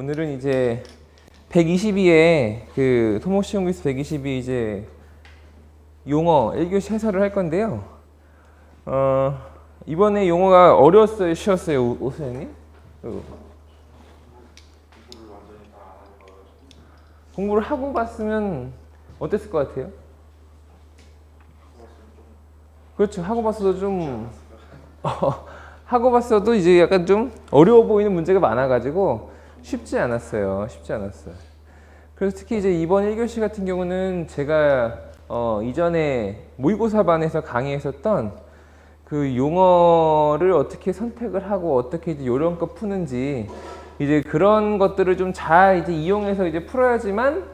오늘은 이제 122에 그 토목 시험 퀴즈 122 이제 용어 1교시 해설을 할 건데요. 이번에 용어가 어려웠어요, 쉬웠어요, 오 선생님? 공부를 하고 봤으면 어땠을 것 같아요? 그렇죠. 하고 봤어도 좀 하고 봤어도 이제 약간 좀 어려워 보이는 문제가 많아가지고 쉽지 않았어요. 쉽지 않았어요. 그래서 특히 이제 이번 1교시 같은 경우는 제가 이전에 모의고사반에서 강의했었던 그 용어를 어떻게 선택을 하고 어떻게 이제 요령껏 푸는지 이제 그런 것들을 좀 잘 이제 이용해서 이제 풀어야지만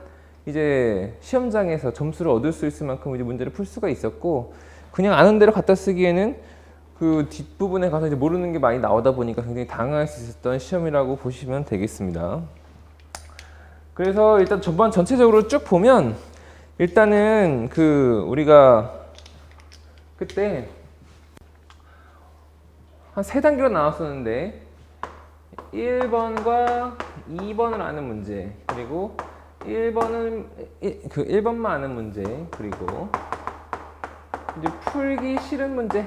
이제 시험장에서 점수를 얻을 수 있을 만큼 이제 문제를 풀 수가 있었고, 그냥 아는 대로 갖다 쓰기에는 그 뒷부분에 가서 이제 모르는 게 많이 나오다 보니까 굉장히 당황할 수 있었던 시험이라고 보시면 되겠습니다. 그래서 일단 전체적으로 쭉 보면 일단은 그 우리가 그때 한 3단계로 나왔었는데 1번과 2번을 아는 문제, 그리고 1번은 그 1번만 아는 문제, 그리고 이제 풀기 싫은 문제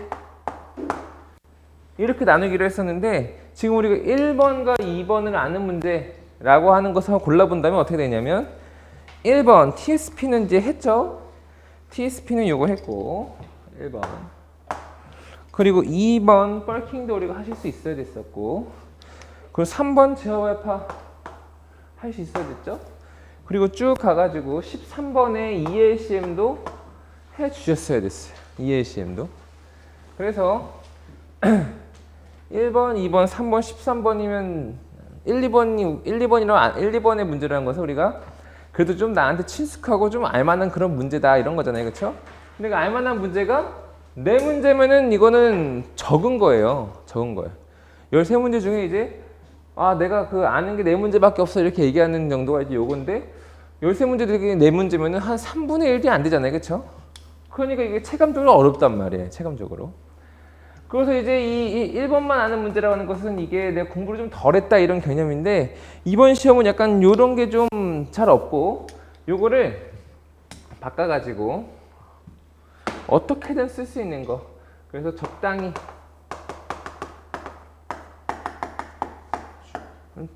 이렇게 나누기로 했었는데, 지금 우리가 1번과 2번을 아는 문제라고 하는 것을 골라본다면 어떻게 되냐면 1번 TSP는 이제 했죠. TSP는 요거 했고 1번, 그리고 2번 뻘킹도 우리가 하실 수 있어야 됐었고, 그리고 3번 제어와파 할 수 있어야 됐죠. 그리고 쭉 가가지고 13번에 ELCM도 해 주셨어야 됐어요. ELCM도. 그래서 1번, 2번, 3번, 13번이면 1, 2번의 문제라는 것은 우리가 그래도 좀 나한테 친숙하고 좀 알만한 그런 문제다 이런 거잖아요. 그렇죠? 근데 그 알만한 문제가 4문제면은 이거는 적은 거예요. 적은 거예요. 13문제 중에 이제 내가 그 아는 게 4문제밖에 없어 이렇게 얘기하는 정도가 이제 요건데, 13문제 중에 4문제면은 한 3분의 1이 안 되잖아요. 그렇죠? 그러니까 이게 체감적으로 어렵단 말이에요. 체감적으로. 그래서 이제 이 1번만 아는 문제라고 하는 것은 이게 내가 공부를 좀 덜 했다 이런 개념인데, 이번 시험은 약간 요런 게 좀 잘 없고, 요거를 바꿔가지고 어떻게든 쓸 수 있는 거. 그래서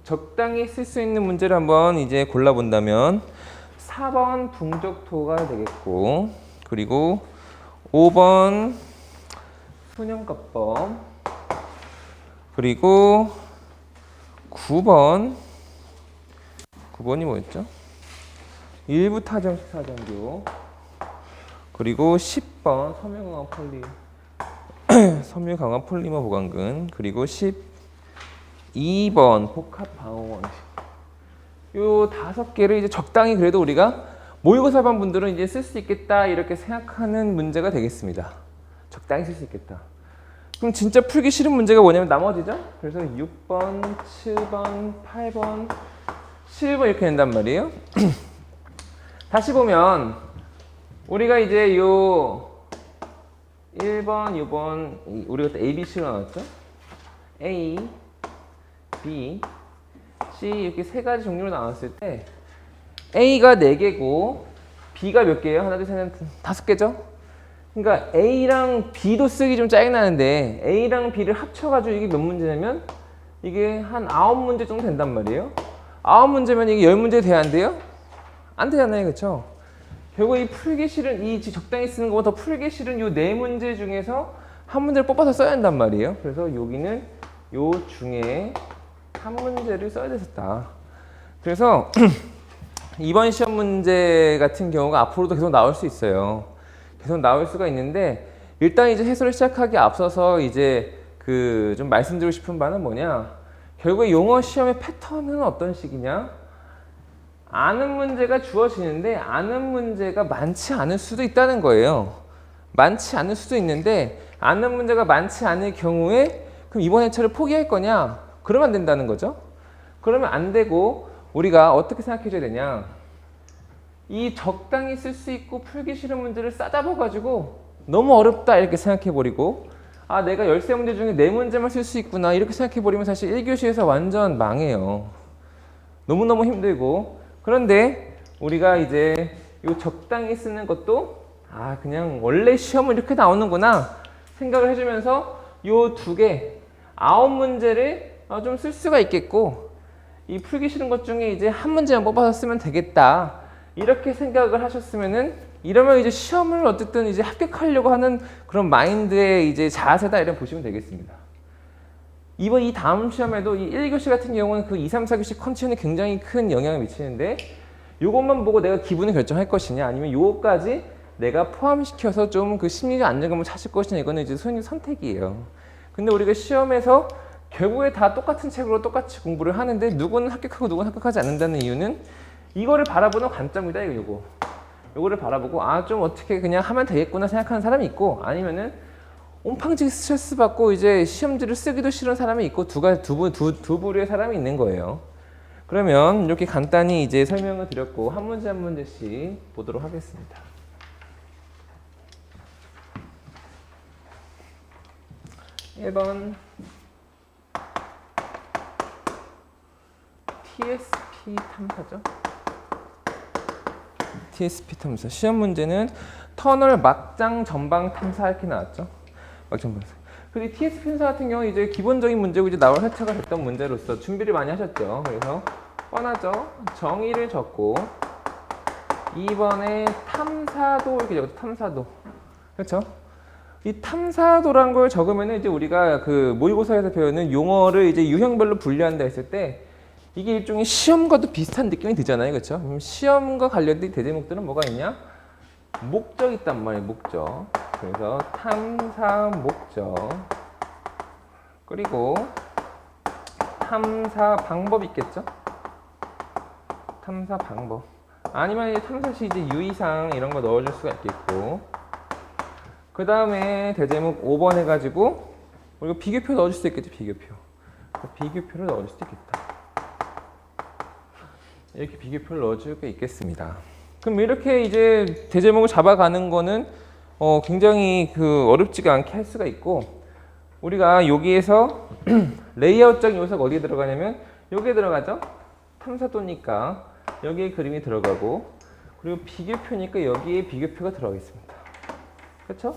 적당히 쓸 수 있는 문제를 한번 이제 골라본다면 4번 붕적토가 되겠고, 그리고 5번 소년가법, 그리고 9번이 뭐였죠? 일부 타정식 사정교, 그리고 10번 섬유강화 폴리머 보강근, 그리고 12번 복합 방어 원식. 요 5개를 이제 적당히 그래도 우리가 모의고사반 분들은 이제 쓸 수 있겠다 이렇게 생각하는 문제가 되겠습니다. 적당히 쓸 수 있겠다. 그럼 진짜 풀기 싫은 문제가 뭐냐면 나머지죠. 그래서 6번, 7번, 8번, 11번 이렇게 된단 말이에요. 다시 보면 우리가 이제 요 1번, 2번 우리가 A, B, C로 나왔죠. A, B, C 이렇게 3가지 종류로 나왔을 때 A가 4개고 B가 몇 개예요? 하나, 둘, 셋, 넷, 5개죠? 그러니까 A랑 B도 쓰기 좀 짜증나는데 A랑 B를 합쳐가지고 이게 몇 문제냐면 이게 한 9문제 정도 된단 말이에요. 9문제면 이게 10문제 돼야 안 돼요? 안 되잖아요. 그렇죠? 결국 이 풀기 싫은, 이 적당히 쓰는 것보다 더 풀기 싫은 이 4문제 중에서 한 문제를 뽑아서 써야 한단 말이에요. 그래서 여기는 요 중에 한 문제를 써야 됐었다. 그래서 이번 시험 문제 같은 경우가 앞으로도 계속 나올 수 있어요. 계속 나올 수가 있는데, 일단 이제 해설을 시작하기 앞서서 이제 그 좀 말씀드리고 싶은 바는 뭐냐, 결국에 용어 시험의 패턴은 어떤 식이냐, 아는 문제가 주어지는데 아는 문제가 많지 않을 수도 있다는 거예요. 많지 않을 수도 있는데 아는 문제가 많지 않을 경우에 그럼 이번 회차를 포기할 거냐? 그러면 안 된다는 거죠. 그러면 안 되고 우리가 어떻게 생각해 줘야 되냐, 이 적당히 쓸 수 있고 풀기 싫은 문제를 싸잡아가지고 너무 어렵다 이렇게 생각해버리고, 내가 13문제 중에 4문제만 쓸 수 있구나 이렇게 생각해버리면 사실 1교시에서 완전 망해요. 너무너무 힘들고, 그런데 우리가 이제 요 적당히 쓰는 것도 그냥 원래 시험은 이렇게 나오는구나 생각을 해주면서 요 두 개, 9문제를 좀 쓸 수가 있겠고, 이 풀기 싫은 것 중에 이제 한 문제만 뽑아서 쓰면 되겠다 이렇게 생각을 하셨으면은, 이러면 이제 시험을 어쨌든 이제 합격하려고 하는 그런 마인드의 이제 자세다 이렇게 보시면 되겠습니다. 이번 이 다음 시험에도 이 1교시 같은 경우는 그 2, 3, 4교시 컨디션이 굉장히 큰 영향을 미치는데, 요것만 보고 내가 기분을 결정할 것이냐, 아니면 요거까지 내가 포함시켜서 좀 그 심리적 안정감을 찾을 것이냐, 이거는 이제 선택이에요. 근데 우리가 시험에서 결국에 다 똑같은 책으로 똑같이 공부를 하는데 누구는 합격하고 누구는 합격하지 않는다는 이유는 이거를 바라보는 관점이다. 요거를 바라보고 좀 어떻게 그냥 하면 되겠구나 생각하는 사람이 있고, 아니면은 온팡지게 스트레스 받고 이제 시험지를 쓰기도 싫은 사람이 있고, 두 부류의 사람이 있는 거예요. 그러면 이렇게 간단히 이제 설명을 드렸고, 한 문제 한 문제씩 보도록 하겠습니다. 1번 TSP 탐사죠. TSP 탐사. 시험 문제는 터널 막장 전방 탐사 이렇게 나왔죠. 막장 탐사. 그리고 TSP 탐사 같은 경우 이제 기본적인 문제고 이제 나올 회차가 됐던 문제로서 준비를 많이 하셨죠. 그래서 뻔하죠. 정의를 적고 2번에 탐사도 이렇게 적었죠. 탐사도. 그렇죠? 이 탐사도란 걸 적으면은 이제 우리가 그 모의고사에서 배우는 용어를 이제 유형별로 분류한다 했을 때, 이게 일종의 시험과도 비슷한 느낌이 들잖아요. 그렇죠? 시험과 관련된 대제목들은 뭐가 있냐? 목적 있단 말이에요. 목적. 그래서 탐사 목적, 그리고 탐사 방법 있겠죠? 탐사 방법. 아니면 탐사 시 이제 유의사항 이런 거 넣어줄 수가 있겠고, 그 다음에 대제목 5번 해가지고 우리가 비교표 넣어줄 수 있겠죠. 비교표를 넣어줄 수 있겠다. 이렇게 비교표를 넣어줄 수 있겠습니다. 그럼 이렇게 이제 대제목을 잡아가는 거는 굉장히 그 어렵지가 않게 할 수가 있고, 우리가 여기에서 레이아웃적인 요소가 어디에 들어가냐면 여기에 들어가죠. 탐사도니까 여기에 그림이 들어가고, 그리고 비교표니까 여기에 비교표가 들어가겠습니다. 그렇죠?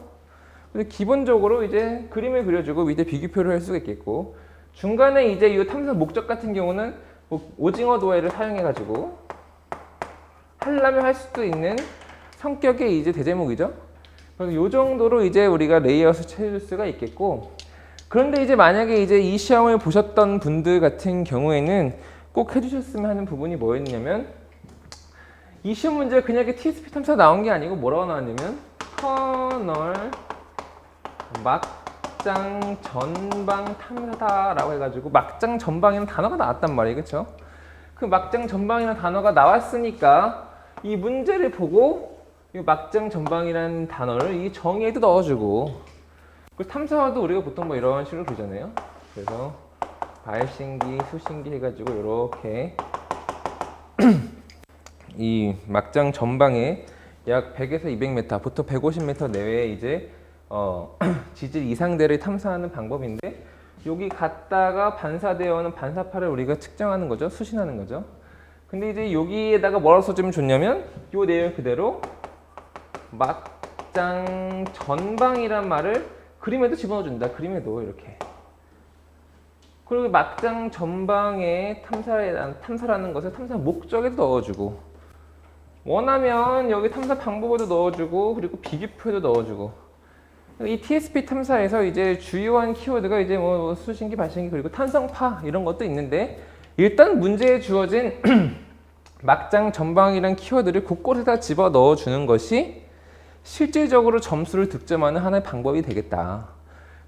근데 기본적으로 이제 그림을 그려주고 밑에 비교표를 할 수가 있겠고, 중간에 이제 이 탐사 목적 같은 경우는 뭐 오징어 도해를 사용해가지고 하려면 할 수도 있는 성격의 이제 대제목이죠. 그래서 이 정도로 이제 우리가 레이아웃을 채울 수가 있겠고, 그런데 이제 만약에 이제 이 시험을 보셨던 분들 같은 경우에는 꼭 해주셨으면 하는 부분이 뭐였냐면, 이 시험 문제가 그냥 TSP 탐사 나온 게 아니고 뭐라고 나왔냐면 터널 막장 전방 탐사다라고 해가지고, 막장 전방이라는 단어가 나왔단 말이에요. 그렇죠? 그 막장 전방이라는 단어가 나왔으니까 이 문제를 보고 이 막장 전방이라는 단어를 이 정의에도 넣어주고, 그 탐사와도 우리가 보통 뭐 이런 식으로 그러잖아요. 그래서 발신기, 수신기 해가지고 이렇게 이 막장 전방에 약 100에서 200m, 보통 150m 내외에 이제 지질 이상대를 탐사하는 방법인데, 여기 갔다가 반사되어 오는 반사파를 우리가 측정하는 거죠. 수신하는 거죠. 근데 이제 여기에다가 뭐라고 써주면 좋냐면, 이 내용 그대로 막장 전방이란 말을 그림에도 집어넣어준다. 그림에도 이렇게. 그리고 막장 전방에 탐사라는 것을 탐사 목적에도 넣어주고, 원하면 여기 탐사 방법에도 넣어주고, 그리고 비교표에도 넣어주고. 이 TSP 탐사에서 이제 주요한 키워드가 이제 뭐 수신기, 발신기, 그리고 탄성파 이런 것도 있는데, 일단 문제에 주어진 막장 전방이라는 키워드를 곳곳에다 집어 넣어주는 것이 실질적으로 점수를 득점하는 하나의 방법이 되겠다.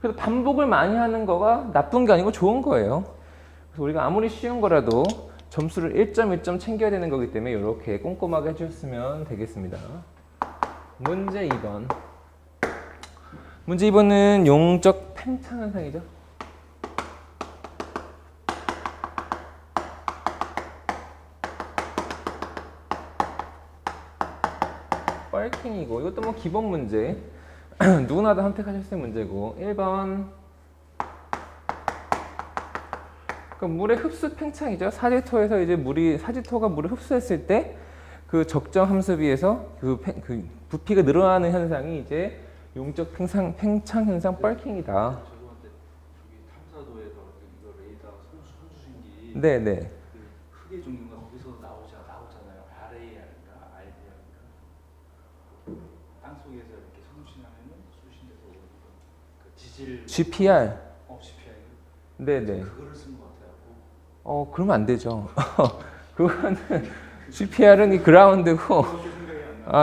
그래서 반복을 많이 하는 거가 나쁜 게 아니고 좋은 거예요. 그래서 우리가 아무리 쉬운 거라도 점수를 1점 1점 챙겨야 되는 거기 때문에 이렇게 꼼꼼하게 해주셨으면 되겠습니다. 문제 2번. 문제 2번은 용적 팽창 현상이죠. 뻘킹이고, 이것도 뭐 기본 문제. 누구나 다 선택하실 수 있는 문제고. 1번. 그러니까 물의 흡수 팽창이죠. 사지토에서 이제 사지토가 물을 흡수했을 때 그 적정 함수비에서 그 부피가 늘어나는 현상이 이제 용적 팽창 현상 뻘킹이다. 저한테 저기 탐사도에서 이거 레이더 선수신기 네네. 그 크게 종류가 거기서 나오잖아요. RAR인가 RDR인가. 땅 속에서 이렇게 송신하면은 수신돼서 오는 그 지질. GPR. GPR. 네네. 그거를 쓴 것 같아요. 그러면 안 되죠. 그거는 GPR은 이 그라운드고,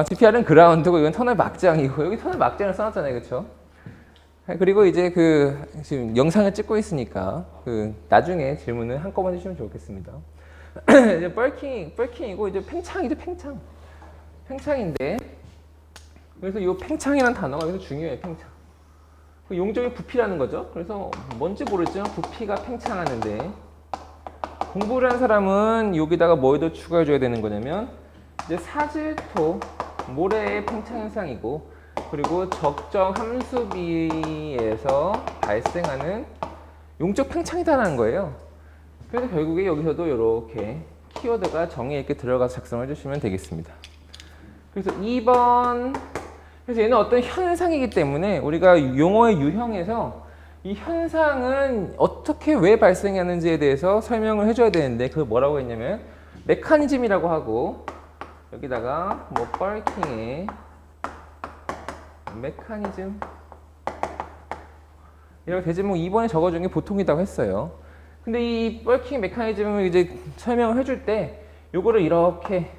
GPR은 그라운드고 이건 터널 막장이고 여기 터널 막장을 써놨잖아요, 그렇죠? 그리고 이제 지금 영상을 찍고 있으니까 나중에 질문을 한꺼번에 주시면 좋겠습니다. 이제 뻘킹이고 이제 팽창이죠, 팽창인데 그래서 이 팽창이라는 단어가 여기서 중요해요, 팽창. 용적의 부피라는 거죠. 그래서 뭔지 모르지만 부피가 팽창하는데. 공부를 한 사람은 여기다가 뭘 더 추가해줘야 되는 거냐면 이제 사질토, 모래의 팽창 현상이고 그리고 적정 함수비에서 발생하는 용적 팽창이다라는 거예요. 그래서 결국에 여기서도 이렇게 키워드가 정의에 있게 들어가서 작성을 해주시면 되겠습니다. 그래서 2번, 그래서 얘는 어떤 현상이기 때문에 우리가 용어의 유형에서 이 현상은 어떻게 왜 발생하는지에 대해서 설명을 해줘야 되는데 그걸 뭐라고 했냐면 메커니즘이라고 하고 여기다가 뭐 뻘킹의 메커니즘 이렇게 대제목 2번에 적어준 게 보통이라고 했어요. 근데 이 뻘킹 메커니즘을 이제 설명을 해줄 때 요거를 이렇게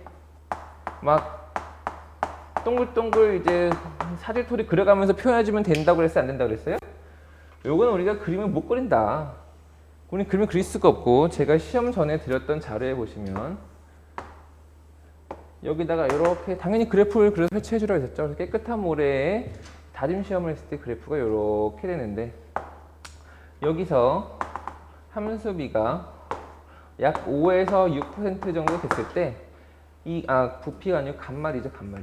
막 동글동글 이제 사질토리 그려가면서 표현해주면 된다고 그랬어요? 안 된다고 그랬어요? 요거는 우리가 그림을 못 그린다. 우리 그림을 그릴 수가 없고 제가 시험 전에 드렸던 자료에 보시면 여기다가 이렇게 당연히 그래프를 그려서 설치해 주라고 했었죠. 그래서 깨끗한 모래에 다짐 시험을 했을 때 그래프가 이렇게 되는데 여기서 함수비가 약 5에서 6% 정도 됐을 때 부피가 아니고 간말이죠, 간말.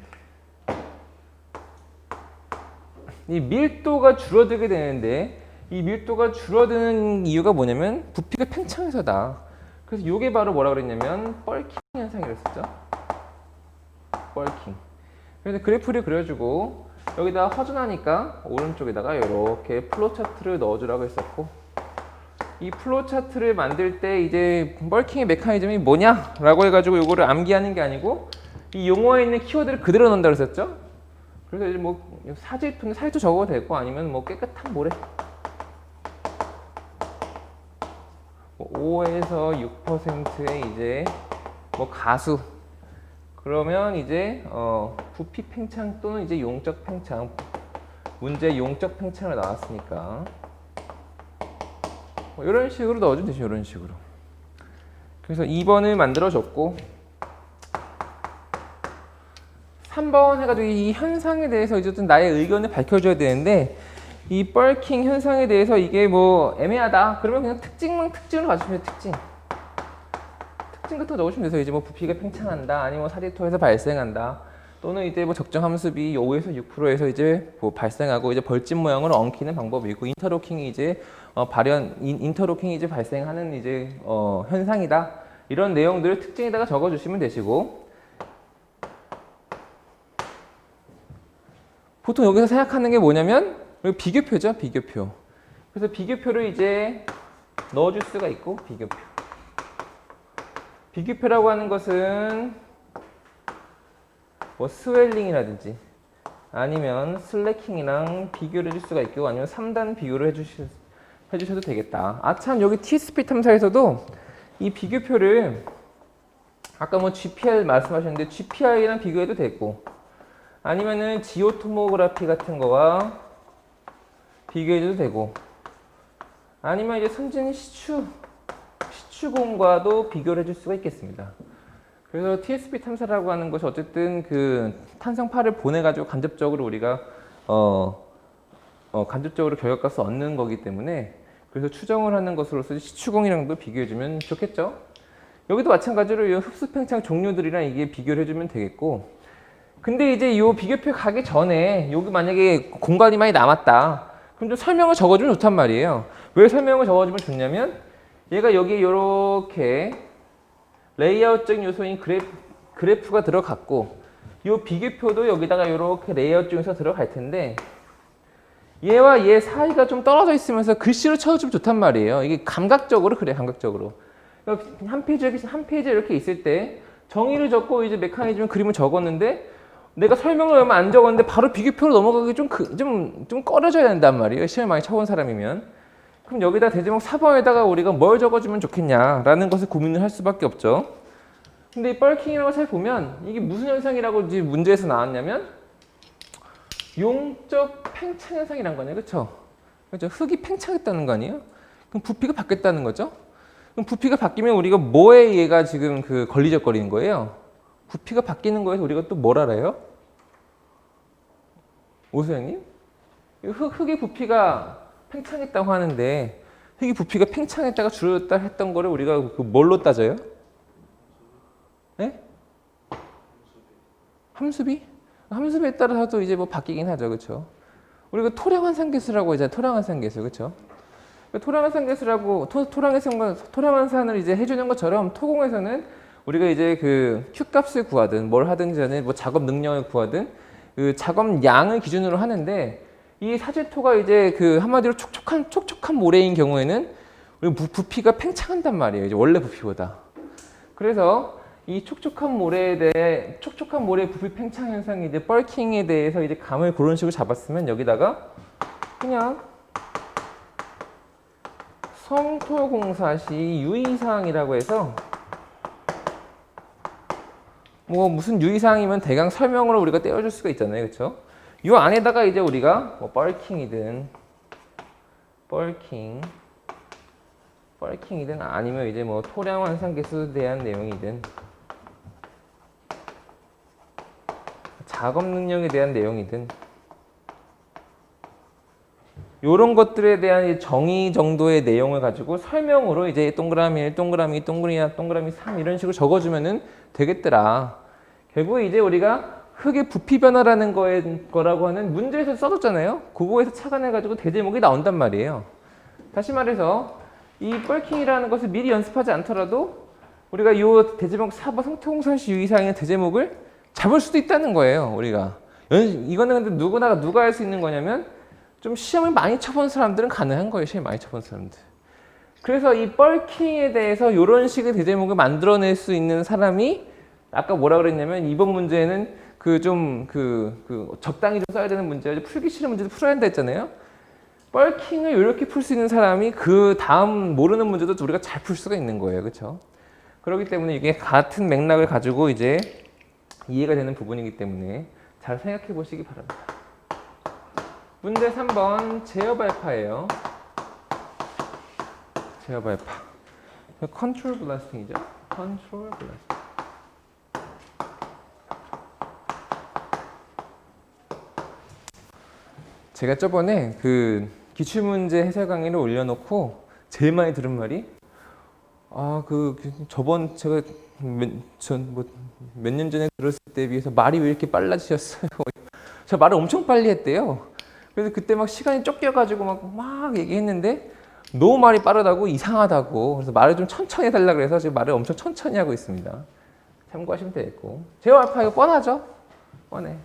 이 밀도가 줄어들게 되는데 이 밀도가 줄어드는 이유가 뭐냐면 부피가 팽창해서다. 그래서 이게 바로 뭐라 그랬냐면 뻘킹 현상이라고 했었죠. 뻘킹. 그래서 그래프를 그려주고 여기다 허전하니까 오른쪽에다가 이렇게 플로우 차트를 넣어주라고 했었고 이 플로우 차트를 만들 때 이제 뻘킹의 메커니즘이 뭐냐라고 해가지고 이거를 암기하는 게 아니고 이 용어에 있는 키워드를 그대로 넣는다고 했었죠. 그래서 이제 뭐 사질토는 사질토 적어도 되고 아니면 뭐 깨끗한 모래 5에서 6%의 이제 뭐 가수 그러면 이제 부피 팽창 또는 이제 용적 팽창 문제 용적 팽창을 나왔으니까 뭐 이런 식으로 넣어주면 되죠. 이런 식으로. 그래서 2번을 만들어줬고 3번 해가지고 이 현상에 대해서 이제 좀 나의 의견을 밝혀줘야 되는데 이 뻘킹 현상에 대해서 이게 뭐 애매하다 그러면 그냥 특징으로 가주시면 돼요. 특징 같은 거 넣으시면 돼서 이제 뭐 부피가 팽창한다 아니면 뭐 사지토에서 발생한다 또는 이제 뭐 적정 함수비 5에서 6%에서 이제 뭐 발생하고 이제 벌집 모양으로 엉키는 방법이 있고 인터로킹이 이제 인터로킹이 이제 발생하는 이제 현상이다 이런 내용들을 특징에다가 적어주시면 되시고 보통 여기서 생각하는 게 뭐냐면 비교표죠, 비교표. 그래서 비교표를 이제 넣어줄 수가 있고 비교표. 비교표라고 하는 것은 뭐 스웰링이라든지 아니면 슬래킹이랑 비교를 해줄 수가 있고 아니면 3단 비교를 해주셔도 되겠다. 참 여기 TSP 탐사에서도 이 비교표를 아까 뭐 GPR 말씀하셨는데 GPR이랑 비교해도 되고 아니면은 지오토모그래피 같은 거와 비교해도 되고 아니면 이제 선진 시추공과도 비교를 해줄 수가 있겠습니다. 그래서 TSP 탐사라고 하는 것이 어쨌든 그 탄성파를 보내가지고 간접적으로 우리가 간접적으로 결과값을 얻는 거기 때문에 그래서 추정을 하는 것으로서 시추공이랑도 비교해주면 좋겠죠. 여기도 마찬가지로 이 흡수 팽창 종류들이랑 이게 비교를 해주면 되겠고 근데 이제 이 비교표 가기 전에 여기 만약에 공간이 많이 남았다 그럼 좀 설명을 적어주면 좋단 말이에요. 왜 설명을 적어주면 좋냐면 얘가 여기 이렇게 레이아웃적인 요소인 그래프가 들어갔고 이 비교표도 여기다가 이렇게 레이아웃 중에서 들어갈 텐데 얘와 얘 사이가 좀 떨어져 있으면서 글씨로 쳐주면 좋단 말이에요. 이게 감각적으로 그래, 감각적으로. 한 페이지에 이렇게 있을 때 정의를 적고 이제 메커니즘 그림을 적었는데 내가 설명을 얼마 안 적었는데 바로 비교표로 넘어가기 좀 꺼려져야 된단 말이에요. 시험을 많이 쳐본 사람이면. 그럼 여기다 대제목 4번에다가 우리가 뭘 적어주면 좋겠냐라는 것을 고민을 할 수밖에 없죠. 근데 이 뻘킹이라고 잘 보면 이게 무슨 현상이라고 이제 문제에서 나왔냐면 용적 팽창 현상이란 거냐, 그렇죠? 그렇죠? 흙이 팽창했다는 거 아니에요? 그럼 부피가 바뀌었다는 거죠? 그럼 부피가 바뀌면 우리가 뭐에 얘가 지금 그 걸리적거리는 거예요? 부피가 바뀌는 거에서 우리가 또 뭘 알아요? 오수영님? 흙의 부피가 팽창했다고 하는데 흙의 부피가 팽창했다가 줄어들었다 했던 거를 우리가 그 뭘로 따져요? 네? 함수비? 함수비에 따라서도 이제 뭐 바뀌긴 하죠, 그렇죠? 우리가 토량환산계수라고 이제 토량환산계수, 그렇죠? 토량환산계수라고 토량환산을 이제 해주는 것처럼 토공에서는 우리가 이제 그 Q 값을 구하든 뭘 하든 전에 뭐 작업 능력을 구하든 그 작업 양을 기준으로 하는데 이 사질토가 이제 그 한마디로 촉촉한 모래인 경우에는 우리 부피가 팽창한단 말이에요, 이제 원래 부피보다. 그래서 이 촉촉한 모래 부피 팽창 현상이 이제 뻘킹에 대해서 이제 감을 그런 식으로 잡았으면 여기다가 그냥 성토공사 시 유의사항이라고 해서 뭐 무슨 유의사항이면 대강 설명으로 우리가 떼어줄 수가 있잖아요, 그렇죠? 이 안에다가 이제 우리가 뭐 뻘킹이든 아니면 이제 뭐 토량 환산계수에 대한 내용이든 작업 능력에 대한 내용이든 이런 것들에 대한 정의 정도의 내용을 가지고 설명으로 이제 동그라미 1, 동그라미 2, 동그라미 3 이런 식으로 적어주면은 되겠더라. 결국에 이제 우리가 흙의 부피 변화라는 거라고 하는 문제에서 써뒀잖아요. 그거에서 착안해가지고 대제목이 나온단 말이에요. 다시 말해서 이 뻘킹이라는 것을 미리 연습하지 않더라도 우리가 이 대제목 4번 성토공사시 유의사항의 대제목을 잡을 수도 있다는 거예요, 우리가. 이거는 근데 누가 할 수 있는 거냐면 좀 시험을 많이 쳐본 사람들은 가능한 거예요, 시험 많이 쳐본 사람들. 그래서 이 뻘킹에 대해서 이런 식의 대제목을 만들어낼 수 있는 사람이 아까 뭐라 그랬냐면 이번 문제는 적당히 좀 써야 되는 문제예요. 풀기 싫은 문제도 풀어야 한다 했잖아요. 뻘킹을 이렇게 풀 수 있는 사람이 그 다음 모르는 문제도 우리가 잘 풀 수가 있는 거예요, 그렇죠? 그렇기 때문에 이게 같은 맥락을 가지고 이제 이해가 되는 부분이기 때문에 잘 생각해 보시기 바랍니다. 문제 3번 제어 발파예요. 제어 발파. 컨트롤 블라스팅이죠. 컨트롤 블라스팅. 제가 저번에 그 기출문제 해설 강의를 올려놓고 제일 많이 들은 말이 저번 제가 몇 년 전에 들었을 때에 비해서 말이 왜 이렇게 빨라지셨어요? 저 말을 엄청 빨리 했대요. 그래서 그때 막 시간이 쫓겨가지고 막 얘기했는데 너무 말이 빠르다고 이상하다고 그래서 말을 좀 천천히 해달라 그래서 지금 말을 엄청 천천히 하고 있습니다. 참고하시면 되겠고 제어 알파 이거 뻔하죠? 뻔해.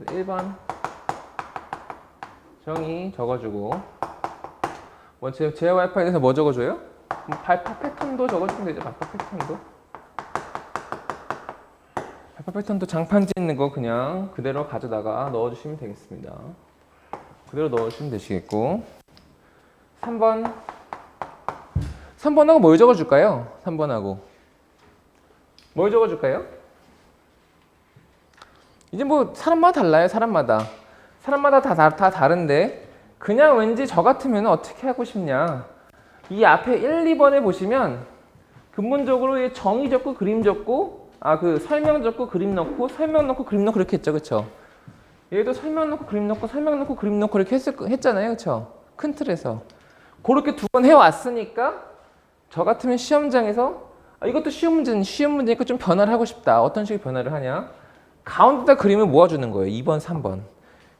1번 정의 적어주고 뭐 제어 알파에 대해서 뭐 적어줘요? 발파 패턴도 적어주면 되죠. 발파 패턴도. 발파 패턴도 장판 짓는 거 그냥 그대로 가져다가 넣어주시면 되겠습니다. 그대로 넣어주시면 되시겠고 3번하고 뭘 적어줄까요? 3번하고 뭘 적어줄까요? 이제 뭐 사람마다 달라요. 사람마다 다 다른데 그냥 왠지 저 같으면 어떻게 하고 싶냐 이 앞에 1, 2번에 보시면 근본적으로 정의 적고 그림 적고 설명 적고 그림 넣고 설명 넣고 그림 넣고 그렇게 했죠. 그쵸? 얘도 설명 넣고 그림 넣고 설명 넣고 그림 넣고 이렇게 했잖아요. 그쵸? 큰 틀에서 그렇게 두 번 해왔으니까 저 같으면 시험장에서 이것도 쉬운 문제니까 좀 변화를 하고 싶다. 어떤 식의 변화를 하냐 가운데다 그림을 모아주는 거예요. 2번, 3번.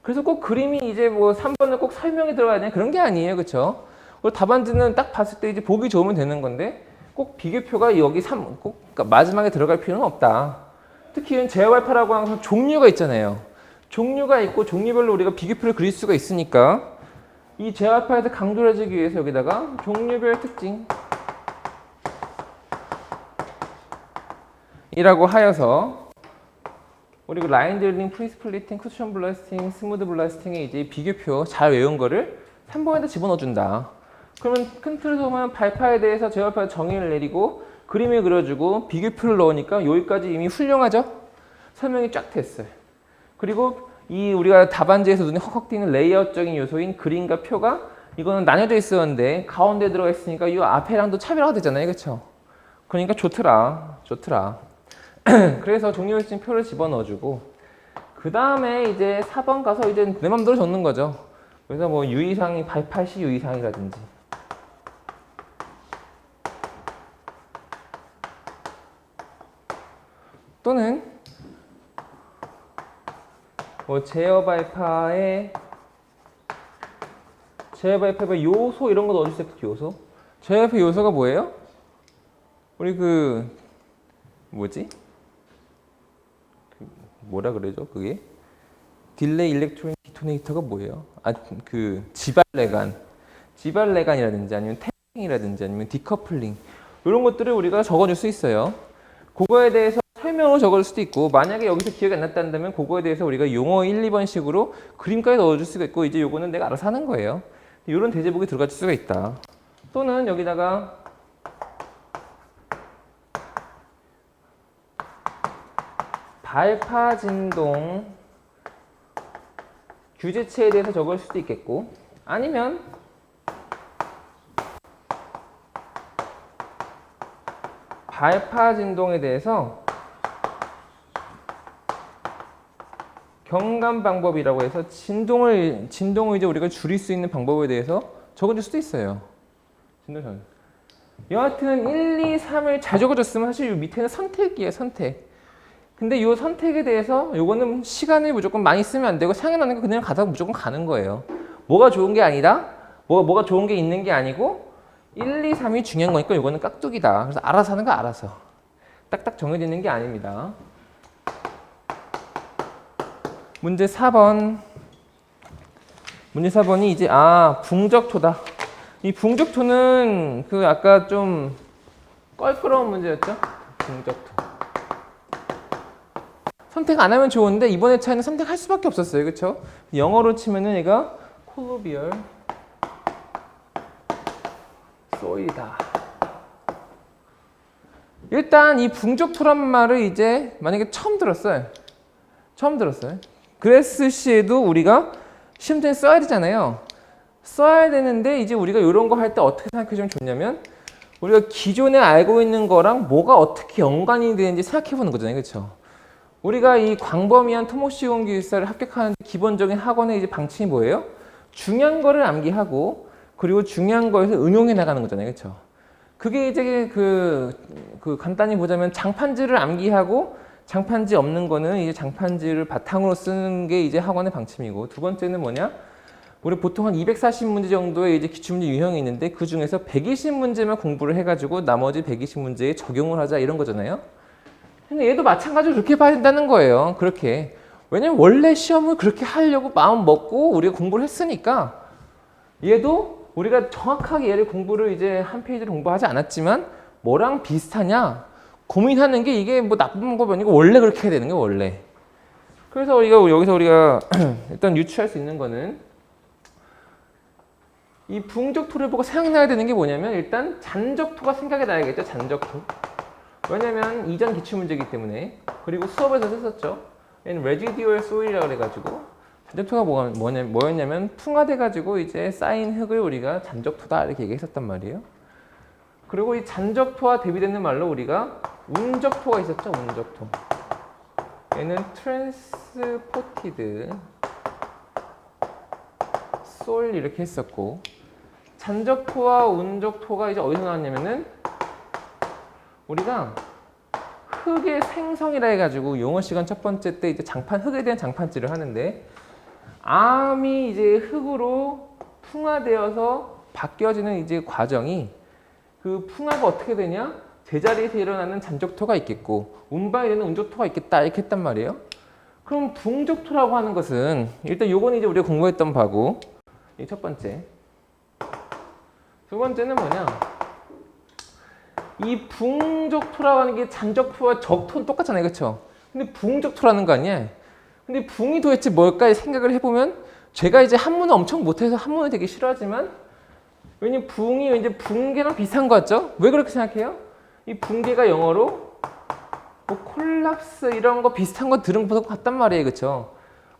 그래서 꼭 그림이 이제 뭐 3번은 꼭 설명이 들어가야 되냐 그런 게 아니에요. 그쵸? 그리고 답안지는 딱 봤을 때 이제 보기 좋으면 되는 건데 꼭 비교표가 여기 꼭 그러니까 마지막에 들어갈 필요는 없다. 특히 제어발파라고 하는 종류가 있잖아요. 종류가 있고 종류별로 우리가 비교표를 그릴 수가 있으니까 이 제어발파에서 강조를 해주기 위해서 여기다가 종류별 특징 이라고 하여서 우리가 라인 드릴링, 프리스플리팅, 쿠션 블라스팅, 스무드 블라스팅의 이제 비교표 잘 외운 거를 3번에다 집어넣어 준다. 그러면 큰 틀에서 보면 발파에 대해서 제어발파 정의를 내리고 그림을 그려주고 비교표를 넣으니까 여기까지 이미 훌륭하죠? 설명이 쫙 됐어요. 그리고 이 우리가 답안지에서 눈에 헉헉 띄는 레이아웃적인 요소인 그림과 표가 이거는 나뉘어져 있었는데 가운데 들어가 있으니까 이 앞에랑도 차별화가 되잖아요. 그렇죠? 그러니까 좋더라. 그래서 종류별적인 표를 집어넣어주고 그 다음에 이제 4번 가서 이제 내 맘대로 적는 거죠. 그래서 뭐 유의사항이 발파시 유의사항이라든지 또는 뭐 제어 발파의 요소 이런 거 넣어주세요. 요소. 제어 발파 요소가 뭐예요? 우리 뭐라 그러죠? 그게 딜레이 일렉트로닉 디토네이터가 뭐예요? 지발레간이라든지 아니면 탱이라든지 아니면 디커플링 이런 것들을 우리가 적어줄 수 있어요. 그거에 대해서 설명을 적을 수도 있고 만약에 여기서 기억이 안 났다면 그거에 대해서 우리가 용어 1, 2번식으로 그림까지 넣어줄 수가 있고 이제 요거는 내가 알아서 하는 거예요. 이런 대제목이 들어갈 수가 있다. 또는 여기다가 발파 진동 규제체에 대해서 적을 수도 있겠고 아니면 발파 진동에 대해서 경감 방법이라고 해서 진동을 이제 우리가 줄일 수 있는 방법에 대해서 적어줄 수도 있어요. 여하튼 1, 2, 3을 잘 적어줬으면 사실 이 밑에는 선택이에요. 선택. 근데 이 선택에 대해서 요거는 시간을 무조건 많이 쓰면 안 되고 생각나는 거 그냥 가다가 무조건 가는 거예요. 뭐가 좋은 게 아니라 뭐가 좋은 게 있는 게 아니고 1, 2, 3이 중요한 거니까 요거는 깍두기다. 그래서 알아서 하는 거 알아서. 딱딱 정해져 있는 게 아닙니다. 문제 4번. 문제 4번이 이제 붕적토다. 이 붕적토는 아까 좀 껄끄러운 문제였죠? 붕적토. 선택 안 하면 좋은데 이번에 차이는 선택할 수밖에 없었어요. 그렇죠? 영어로 치면은 얘가 콜로비얼 소일이다. 일단 이 붕적토란 말을 이제 만약에 처음 들었어요. 그레스 시에도 우리가 시험장에 써야 되잖아요. 써야 되는데 이제 우리가 이런 거 할 때 어떻게 생각해주면 좋냐면 우리가 기존에 알고 있는 거랑 뭐가 어떻게 연관이 되는지 생각해보는 거잖아요. 그렇죠? 우리가 이 광범위한 토목시공 기술사를 합격하는 기본적인 학원의 이제 방침이 뭐예요? 중요한 거를 암기하고 그리고 중요한 거에서 응용해 나가는 거잖아요. 그렇죠? 그게 이제 간단히 보자면 장판지를 암기하고 장판지 없는 거는 이제 장판지를 바탕으로 쓰는 게 이제 학원의 방침이고 두 번째는 뭐냐? 우리 보통 한 240문제 정도의 이제 기출문제 유형이 있는데 그 중에서 120문제만 공부를 해가지고 나머지 120문제에 적용을 하자 이런 거잖아요. 근데 얘도 마찬가지로 그렇게 봐야 된다는 거예요. 그렇게. 왜냐면 원래 시험을 그렇게 하려고 마음 먹고 우리가 공부를 했으니까 얘도 우리가 정확하게 얘를 공부를 이제 한 페이지를 공부하지 않았지만 뭐랑 비슷하냐 고민하는 게 이게 뭐 나쁜 방법이 아니고 원래 그렇게 해야 되는 거예요. 원래. 그래서 여기서 우리가 일단 유추할 수 있는 거는 이 붕적토를 보고 생각나야 되는 게 뭐냐면 일단 잔적토가 생각이 나야겠죠. 잔적토. 왜냐면 이전 기출문제이기 때문에. 그리고 수업에서 썼었죠. 얘는 residual soil이라고 해가지고 잔적토가 뭐였냐면 풍화돼가지고 이제 쌓인 흙을 우리가 잔적토다 이렇게 얘기했었단 말이에요. 그리고 이 잔적토와 대비되는 말로 우리가 운적토가 있었죠. 운적토. 얘는 transported soil 이렇게 했었고 잔적토와 운적토가 이제 어디서 나왔냐면은 우리가 흙의 생성이라 해가지고 용어 시간 첫 번째 때 이제 흙에 대한 장판지를 하는데 암이 이제 흙으로 풍화되어서 바뀌어지는 이제 과정이 그 풍화가 어떻게 되냐? 제자리에서 일어나는 잔적토가 있겠고 운방이 되는 운적토가 있겠다 이렇게 했단 말이에요. 그럼 붕적토라고 하는 것은 일단 요건 이제 우리가 공부했던 바고 이 첫 번째. 두 번째는 뭐냐? 이 붕적토라고 하는 게 잔적토와 적토는 똑같잖아요. 그렇죠? 근데 붕적토라는 거 아니야? 근데 붕이 도대체 뭘까 생각을 해보면 제가 이제 한문을 엄청 못해서 한문을 되게 싫어하지만 왜냐면 붕이 왠지 붕괴랑 비슷한 거 같죠? 왜 그렇게 생각해요? 이 붕괴가 영어로 뭐 콜랍스 이런 거 비슷한 거 들은 것 같단 말이에요. 그렇죠?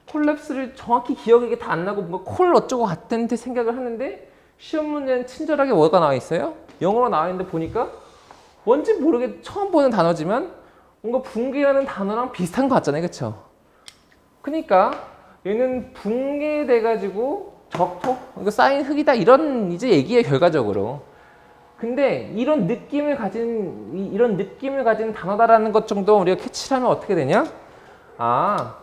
콜랩스를 정확히 기억이 다 안 나고 뭔가 콜 어쩌고 같은데 생각을 하는데 시험 문제는 친절하게 뭐가 나와 있어요? 영어로 나와 있는데 보니까 뭔지 모르게 처음 보는 단어지만 뭔가 붕괴라는 단어랑 비슷한 것 같잖아요. 그렇죠? 그러니까 얘는 붕괴돼가지고 적토, 이거 쌓인 흙이다 이런 이제 얘기예요. 결과적으로. 근데 이런 느낌을 가진 단어다라는 것 정도 우리가 캐치를 하면 어떻게 되냐? 아,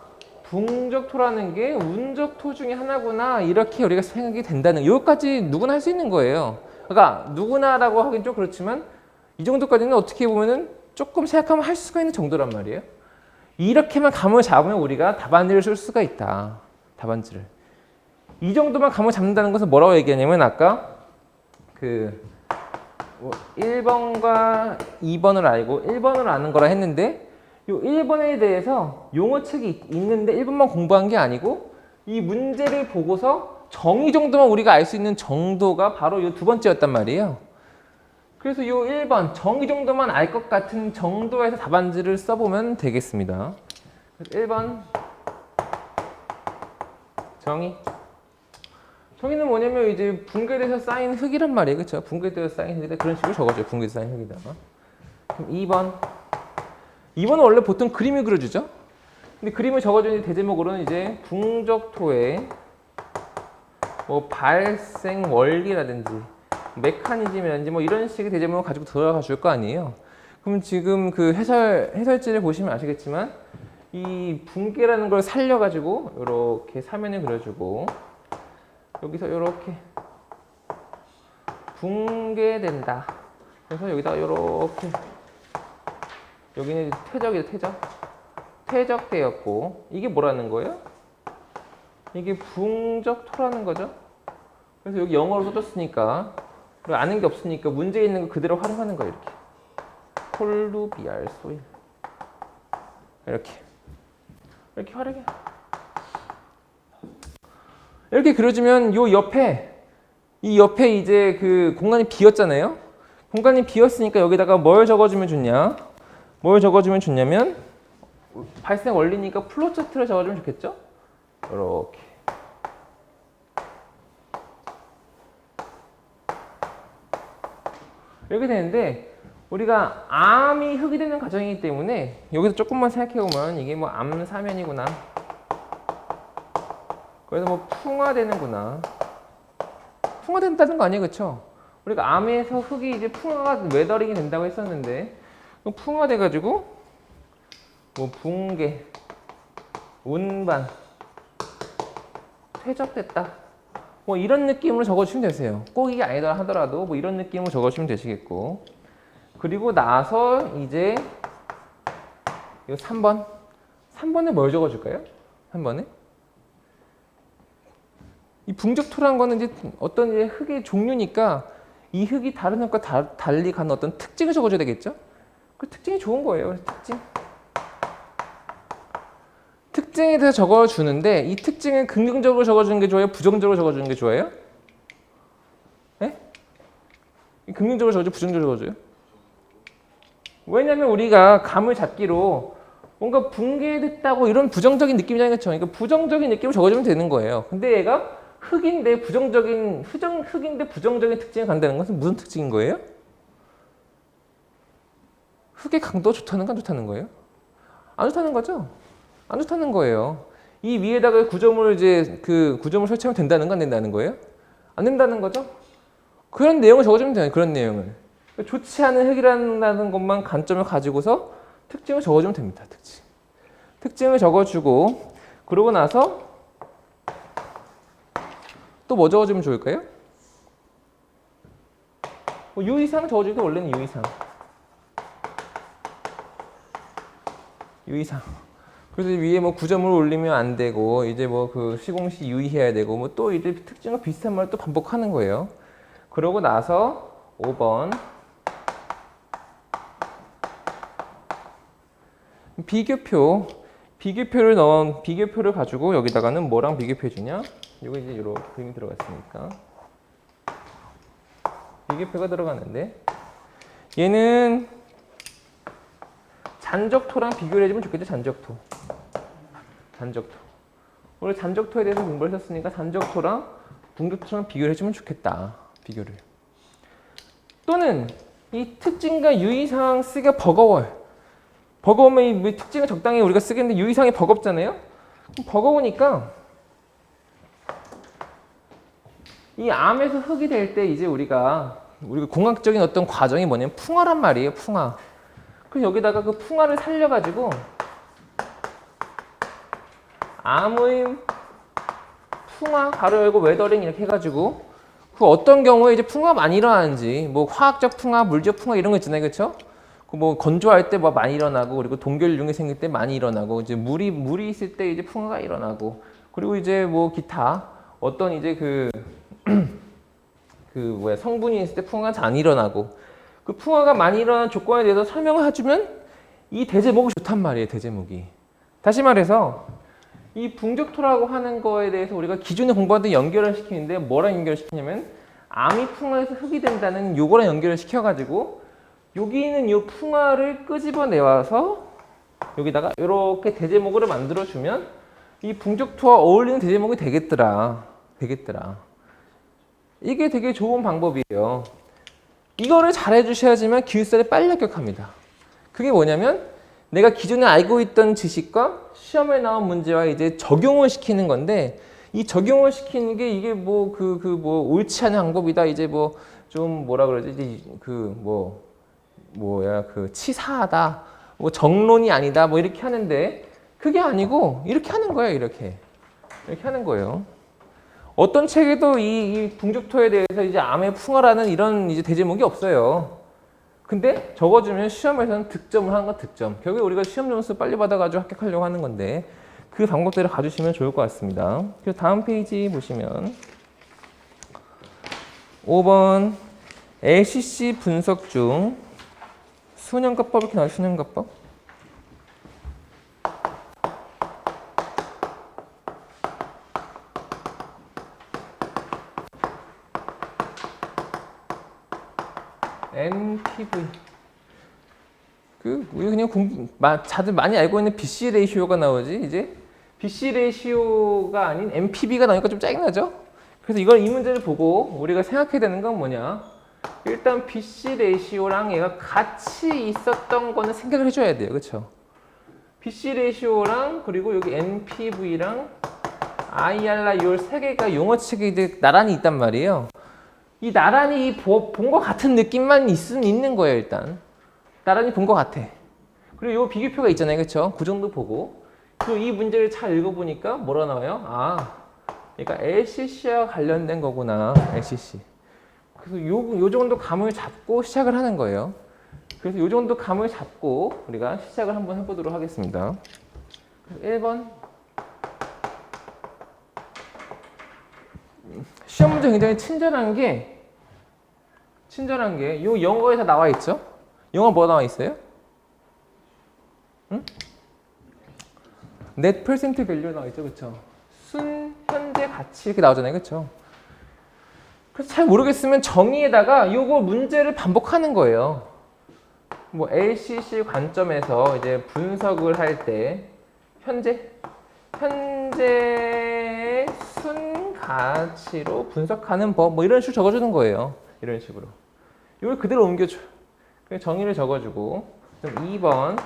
붕적토라는 게 운적토 중에 하나구나 이렇게 우리가 생각이 된다는 여기까지 누구나 할 수 있는 거예요. 그러니까 누구나라고 하긴 좀 그렇지만 이 정도까지는 어떻게 보면은 조금 생각하면 할 수가 있는 정도란 말이에요. 이렇게만 감을 잡으면 우리가 답안지를 쓸 수가 있다. 답안지를. 이 정도만 감을 잡는다는 것은 뭐라고 얘기하냐면 아까 그 1번과 2번을 알고 1번을 아는 거라 했는데 이 1번에 대해서 용어책이 있는데 1번만 공부한 게 아니고 이 문제를 보고서 정의 정도만 우리가 알 수 있는 정도가 바로 이 두 번째였단 말이에요. 그래서 이 1번 정의 정도만 알 것 같은 정도에서 답안지를 써보면 되겠습니다. 1번 정의. 정의는 뭐냐면 이제 붕괴돼서 쌓인 흙이란 말이에요. 그렇죠? 붕괴돼서 쌓인 흙이다. 그런 식으로 적어줘요. 붕괴돼서 쌓인 흙이다. 그럼 2번. 2번은 원래 보통 그림을 그려주죠. 근데 그림을 적어주는 대제목으로는 이제 붕적토의 뭐 발생 원리라든지 메커니즘이라든지 뭐 이런 식의 대제목을 가지고 들어가 줄 거 아니에요. 그럼 지금 그 해설지를 보시면 아시겠지만 이 붕괴라는 걸 살려가지고 이렇게 사면을 그려주고 여기서 이렇게 붕괴된다. 그래서 여기다가 이렇게 여기는 퇴적이죠. 퇴적되었고 이게 뭐라는 거예요? 이게 붕적토라는 거죠. 그래서 여기 영어로 써줬으니까 그리고 아는 게 없으니까 문제에 있는 거 그대로 활용하는 거예요. 이렇게 콜루비알 소일 이렇게 활용해. 이렇게 그려주면 이 옆에 이제 그 공간이 비었잖아요. 공간이 비었으니까 여기다가 뭘 적어주면 좋냐? 뭘 적어주면 좋냐면 발생 원리니까 플로 차트를 적어주면 좋겠죠? 이렇게. 이렇게 되는데 우리가 암이 흙이 되는 과정이기 때문에 여기서 조금만 생각해보면 이게 뭐 암사면이구나. 그래서 뭐 풍화되는구나. 풍화된다는 거 아니에요, 그렇죠? 우리가 암에서 흙이 이제 풍화가 웨더링이 된다고 했었는데 풍화돼가지고 뭐 붕괴, 운반, 퇴적됐다. 뭐 이런 느낌으로 적어주시면 되세요. 꼭 이게 아니더라 하더라도 뭐 이런 느낌으로 적어주시면 되시겠고. 그리고 나서 이제 이 3번. 3번에 뭘 적어줄까요? 3번에? 이 붕적토라는 거는 이제 어떤 이제 흙의 종류니까 이 흙이 다른 흙과 달리 가는 어떤 특징을 적어줘야 되겠죠? 그 특징이 좋은 거예요. 특징. 특징에 대해서 적어주는데 이 특징은 긍정적으로 적어주는 게 좋아요? 부정적으로 적어주는 게 좋아요? 네? 긍정적으로 적어줘요? 부정적으로 적어줘요? 왜냐면 우리가 감을 잡기로 뭔가 붕괴됐다고 이런 부정적인 느낌이잖아요. 그렇죠? 그러니까 부정적인 느낌을 적어주면 되는 거예요. 근데 얘가 흙인데 흙인데 부정적인 특징을 간다는 것은 무슨 특징인 거예요? 흙의 강도가 좋다는 건 안 좋다는 거예요? 안 좋다는 거죠? 안 좋다는 거예요. 이 위에다가 구조물을 설치하면 된다는 건 안 된다는 거예요? 안 된다는 거죠? 그런 내용을 적어주면 돼요. 그런 내용을. 좋지 않은 흙이라는 것만 관점을 가지고서 특징을 적어주면 됩니다. 특징을 적어주고 그러고 나서 또 뭐 적어주면 좋을까요? U 이상 적어주기도 원래는 U 이상. U 이상. 그래서 위에 뭐 9점을 올리면 안 되고 이제 뭐 그 시공시 유의해야 되고 뭐 또 이제 특징과 비슷한 말을 또 반복하는 거예요. 그러고 나서 5번 비교표를 가지고 여기다가는 뭐랑 비교표 주냐? 이거 이제 이렇게 그림이 들어갔으니까 비교표가 들어갔는데 얘는 잔적토랑 비교를 해주면 좋겠죠. 잔적토. 오늘 잔적토에 대해서 공부를 했었으니까 잔적토랑 붕적토랑 비교를 해주면 좋겠다. 비교를. 또는 이 특징과 유의사항 쓰기가 버거워요. 버거우면 이 특징을 적당히 우리가 쓰겠는데 유의사항이 버겁잖아요. 버거우니까 이 암에서 흙이 될 때 이제 우리가 공학적인 어떤 과정이 뭐냐면 풍화란 말이에요. 풍화. 그래서 여기다가 그 풍화를 살려가지고 암의 풍화 가로 열고 웨더링 이렇게 해가지고 그 어떤 경우에 이제 풍화가 많이 일어나는지 뭐 화학적 풍화, 물적 풍화 이런 거 있잖아요, 그렇죠? 뭐 건조할 때 뭐 많이 일어나고 그리고 동결융이 생길 때 많이 일어나고 이제 물이 있을 때 이제 풍화가 일어나고 그리고 이제 뭐 기타 어떤 이제 성분이 있을 때 풍화가 잘 안 일어나고 그 풍화가 많이 일어나는 조건에 대해서 설명을 해주면 이 대제목이 좋단 말이에요, 대제목이. 다시 말해서 이 붕적토라고 하는 거에 대해서 우리가 기존에 공부하던 연결을 시키는데 뭐랑 연결을 시키냐면 암이 풍화해서 흙이 된다는 요거랑 연결을 시켜가지고 여기 있는 이 풍화를 끄집어내와서 여기다가 이렇게 대제목으로 만들어주면 이 붕적토와 어울리는 대제목이 되겠더라. 이게 되게 좋은 방법이에요. 이거를 잘 해주셔야지만 기숙사를 빨리 합격합니다. 그게 뭐냐면 내가 기존에 알고 있던 지식과 시험에 나온 문제와 이제 적용을 시키는 건데 이 적용을 시키는 게 이게 뭐 옳지 않은 방법이다. 이제 뭐 좀 뭐라 그러지? 치사하다. 뭐 정론이 아니다. 뭐 이렇게 하는데 그게 아니고 이렇게 하는 거예요. 이렇게 하는 거예요. 어떤 책에도 이 붕적토에 대해서 이제 암의 풍화라는 이런 이제 대제목이 없어요. 근데 적어주면 시험에서는 득점을 하는 건 득점. 결국에 우리가 시험 점수 빨리 받아가지고 합격하려고 하는 건데 그 방법대로 가주시면 좋을 것 같습니다. 그리고 다음 페이지 보시면 5번 LCC 분석 중 수년가법 이렇게 나와요. 수년가법. NPV 우리 그냥 다들 많이 알고 있는 BC 레이시오가 나오지 이제 BC 레이시오가 아닌 NPV가 나오니까 좀 짜증나죠? 그래서 이 문제를 보고 우리가 생각해야 되는 건 뭐냐? 일단 BC 레이시오랑 얘가 같이 있었던 거는 생각을 해줘야 돼요, 그렇죠? BC 레이시오랑 그리고 여기 NPV랑 IR라 이 세 개가 용어책에 이제 나란히 있단 말이에요. 이 나란히 본 것 같은 느낌만 있는 거예요, 일단. 나란히 본 것 같아. 그리고 이 비교표가 있잖아요, 그렇죠? 그 정도 보고. 그리고 이 문제를 잘 읽어보니까 뭐라 나와요? 그러니까 LCC와 관련된 거구나, LCC. 그래서 요 정도 감을 잡고 시작을 하는 거예요. 그래서 요 정도 감을 잡고 우리가 시작을 한번 해보도록 하겠습니다. 1번. 시험 문제 굉장히 친절한 게 이 영어에 다 나와 있죠? 영어 뭐 나와 있어요? 응? net percent value 나와 있죠, 그렇죠? 순 현재 가치 이렇게 나오잖아요, 그렇죠? 그래서 잘 모르겠으면 정의에다가 요거 문제를 반복하는 거예요. 뭐 LCC 관점에서 이제 분석을 할 때 현재 순 가치로 분석하는 법 뭐 이런 식으로 적어주는 거예요. 이런 식으로. 이걸 그대로 옮겨줘. 정의를 적어주고. 그럼 2번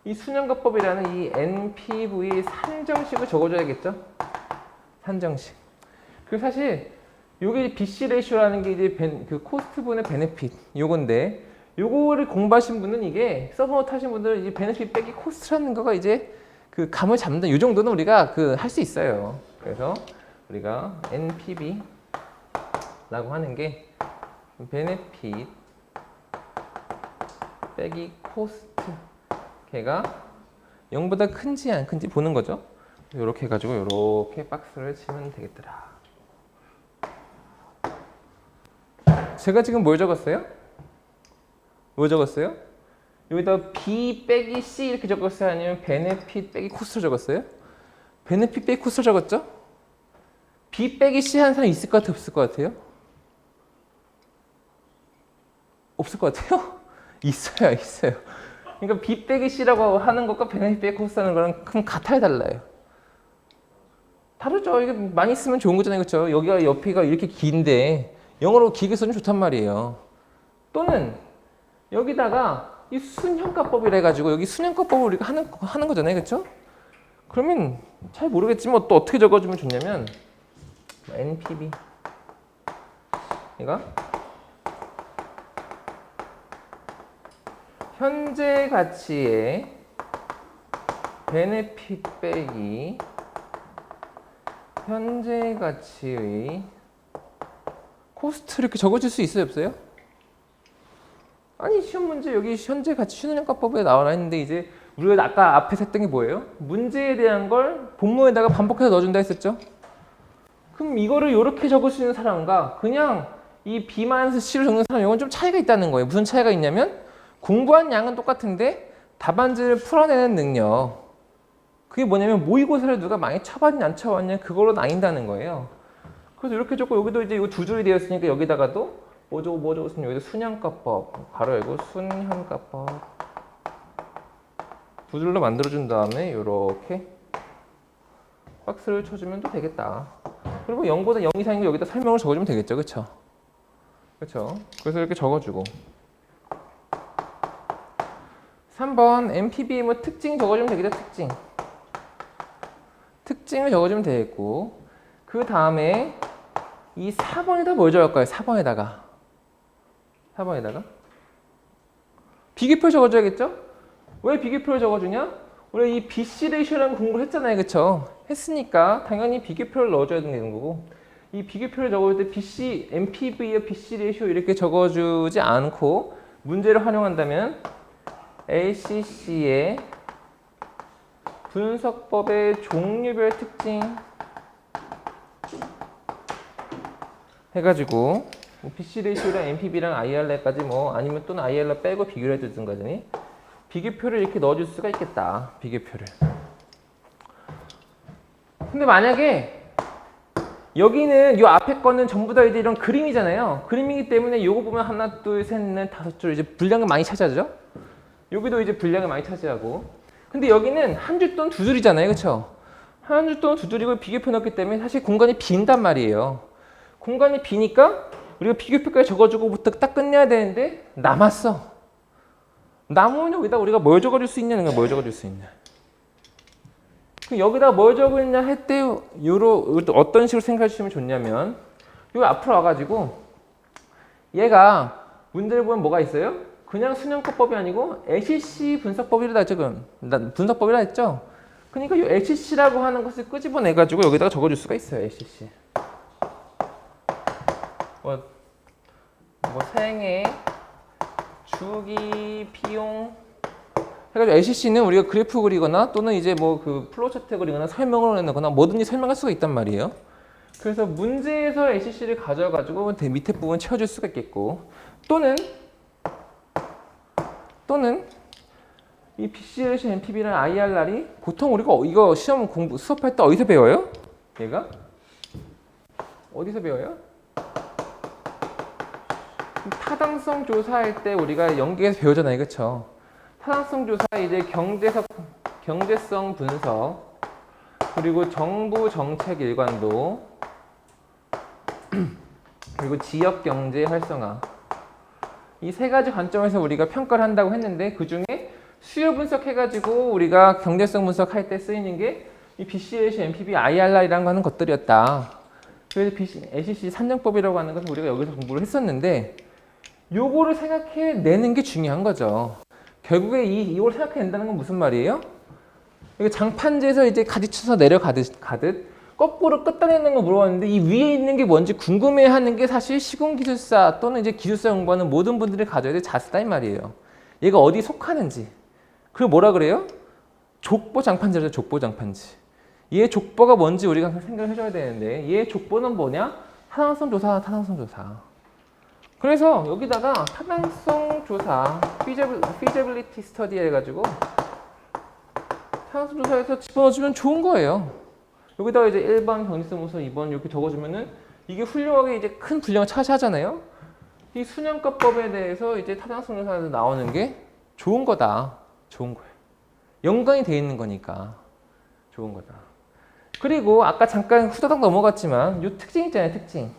이 수년가법이라는 이 NPV 산정식을 적어줘야겠죠? 산정식. 그리고 사실 이게 BC 레이쇼라는 게 이제 그 코스트분의 베네핏 요건데 요거를 공부하신 분은 이게 서브노트 하신 분들은 이 베네핏 빼기 코스트라는 거가 이제 그 감을 잡는다. 요 정도는 우리가 할 수 있어요. 그래서 우리가 NPV 라고 하는 게 베네핏 빼기 코스트 걔가 0보다 큰지 안 큰지 보는 거죠. 이렇게 해가지고 이렇게 박스를 치면 되겠더라. 제가 지금 뭘 적었어요? 뭐 적었어요? 여기다 B 빼기 C 이렇게 적었어요? 아니면 베네핏 빼기 코스트로 적었어요? 베네핏 빼기 코스트로 적었죠? B 빼기 C 하는 사람 있을 것 같아요? 없을 것 같아요? 없을 것 같아요? 있어요, 있어요. 그러니까 B 빼기 C라고 하는 것과 베네핏 빼기 코스트 하는 거랑 그럼 같아야 달라요. 다르죠. 이게 많이 쓰면 좋은 거잖아요. 그렇죠? 여기가 옆이가 이렇게 긴데 영어로 길게 써주면 좋단 말이에요. 또는 여기다가 이 순형가법이라 해가지고 여기 순형가법을 우리가 하는 거잖아요. 그렇죠? 그러면 잘 모르겠지만 또 어떻게 적어주면 좋냐면 NPV 얘가 현재 가치의 베네핏 빼기 현재 가치의 코스트 이렇게 적어줄 수 있어요? 없어요? 아니 시험 문제 여기 현재 가치 순환형가법에 나와라 했는데 이제 우리가 아까 앞에서 했던 게 뭐예요? 문제에 대한 걸 본문에다가 반복해서 넣어준다 했었죠? 그럼 이거를 이렇게 적을 수 있는 사람과 그냥 이 B-C로 적는 사람 이건 좀 차이가 있다는 거예요. 무슨 차이가 있냐면 공부한 양은 똑같은데 답안지를 풀어내는 능력 그게 뭐냐면 모의고사를 누가 많이 쳐봤냐 안 쳐봤냐 그걸로 나뉜다는 거예요. 그래서 이렇게 적고 여기도 이제 이거 두 줄이 되어 있으니까 여기다가도 뭐 적었으면 여기도 순형가법 가로 열고 순형가법 두 줄로 만들어준 다음에 이렇게 박스를 쳐주면 또 되겠다. 그리고 0보다 0 이상인 거 여기다 설명을 적어주면 되겠죠. 그쵸? 그쵸? 그래서 이렇게 적어주고 3번 MPB 뭐 특징 적어주면 되겠죠. 특징을 적어주면 되겠고 그 다음에 이 4번에다 뭘 적을까요? 4번에다가 비교표 적어줘야겠죠? 왜 비교표를 적어주냐? 우리 이 BC 레이쇼라는 공부를 했잖아요. 그쵸? 했으니까 당연히 비교표를 넣어줘야 되는 거고 이 비교표를 적어줄 때 BC, MPV와 BC 레이쇼 이렇게 적어주지 않고 문제를 활용한다면 ACC의 분석법의 종류별 특징 해가지고 BC 레이쇼랑 MPV랑 IR까지 뭐 아니면 또는 IR 빼고 비교를 해주든가니 비교표를 이렇게 넣어줄 수가 있겠다. 비교표를. 근데 만약에 여기는 이 앞에 거는 전부 다 이제 이런 그림이잖아요. 그림이기 때문에 요거 보면 하나, 둘, 셋, 넷, 다섯 줄 이제 분량을 많이 차지하죠. 여기도 이제 분량을 많이 차지하고. 근데 여기는 한 줄 또는 두 줄이잖아요. 그렇죠? 한 줄 또는 두 줄이고 비교표 넣기 때문에 사실 공간이 빈단 말이에요. 공간이 비니까 우리가 비교표까지 적어주고부터 딱 끝내야 되는데 남았어. 남으면 여기다 우리가 뭘 적어줄 수 있냐는 거야. 뭘 적어줄 수 있냐. 그럼 여기다 뭘 적으냐 할 때 어떤 식으로 생각해 주시면 좋냐면 여기 앞으로 와가지고 얘가 문제를 보면 뭐가 있어요? 그냥 순형가법이 아니고 ACC 분석법이라 지금 분석법이라 했죠? 그러니까 이 ACC라고 하는 것을 끄집어내가지고 여기다가 적어줄 수가 있어요. ACC. 뭐 생애, 주기, 비용 해가지고 ACC는 우리가 그래프 그리거나 또는 이제 뭐 그 플로우 차트 그리거나 설명을 해놓거나 뭐든지 설명할 수가 있단 말이에요. 그래서 문제에서 ACC를 가져가지고 밑에 부분 채워줄 수가 있겠고 또는 이 BCLC, MPB랑 IRR이 보통 우리가 이거 시험 공부 수업할 때 어디서 배워요? 얘가? 어디서 배워요? 타당성 조사할 때 우리가 연계에서 배우잖아요. 그렇죠? 타당성 조사 이제 경제성 분석 그리고 정부 정책 일관도 그리고 지역 경제 활성화 이 세 가지 관점에서 우리가 평가를 한다고 했는데 그 중에 수요 분석해가지고 우리가 경제성 분석할 때 쓰이는 게 이 BCLC, MPB, IRR이라고 하는 것들이었다. 그래서 ACC 산정법이라고 하는 것을 우리가 여기서 공부를 했었는데 요거를 생각해내는 게 중요한 거죠. 결국에 이걸 생각해낸다는 건 무슨 말이에요? 이게 장판지에서 이제 가지쳐서 내려가듯 거꾸로 끝단내는 거 물어봤는데 이 위에 있는 게 뭔지 궁금해하는 게 사실 시공기술사 또는 이제 기술사 공부하는 모든 분들이 가져야 될 자세다 이 말이에요. 얘가 어디 속하는지. 그리고 뭐라 그래요? 족보 장판지라죠. 족보 장판지. 얘 족보가 뭔지 우리가 생각을 해줘야 되는데 얘 족보는 뭐냐? 타당성 조사, 타당성 조사. 그래서 여기다가 타당성 조사, feasibility study 해가지고 타당성 조사에서 집어넣어주면 좋은 거예요. 여기다가 이제 1번 경직선문서 2번 이렇게 적어주면은 이게 훌륭하게 이제 큰 분량을 차지하잖아요. 이 수년가법에 대해서 이제 타당성 조사에서 나오는 게 좋은 거다. 좋은 거예요. 연관이 돼 있는 거니까 좋은 거다. 그리고 아까 잠깐 후다닥 넘어갔지만 이 특징 있잖아요. 특징.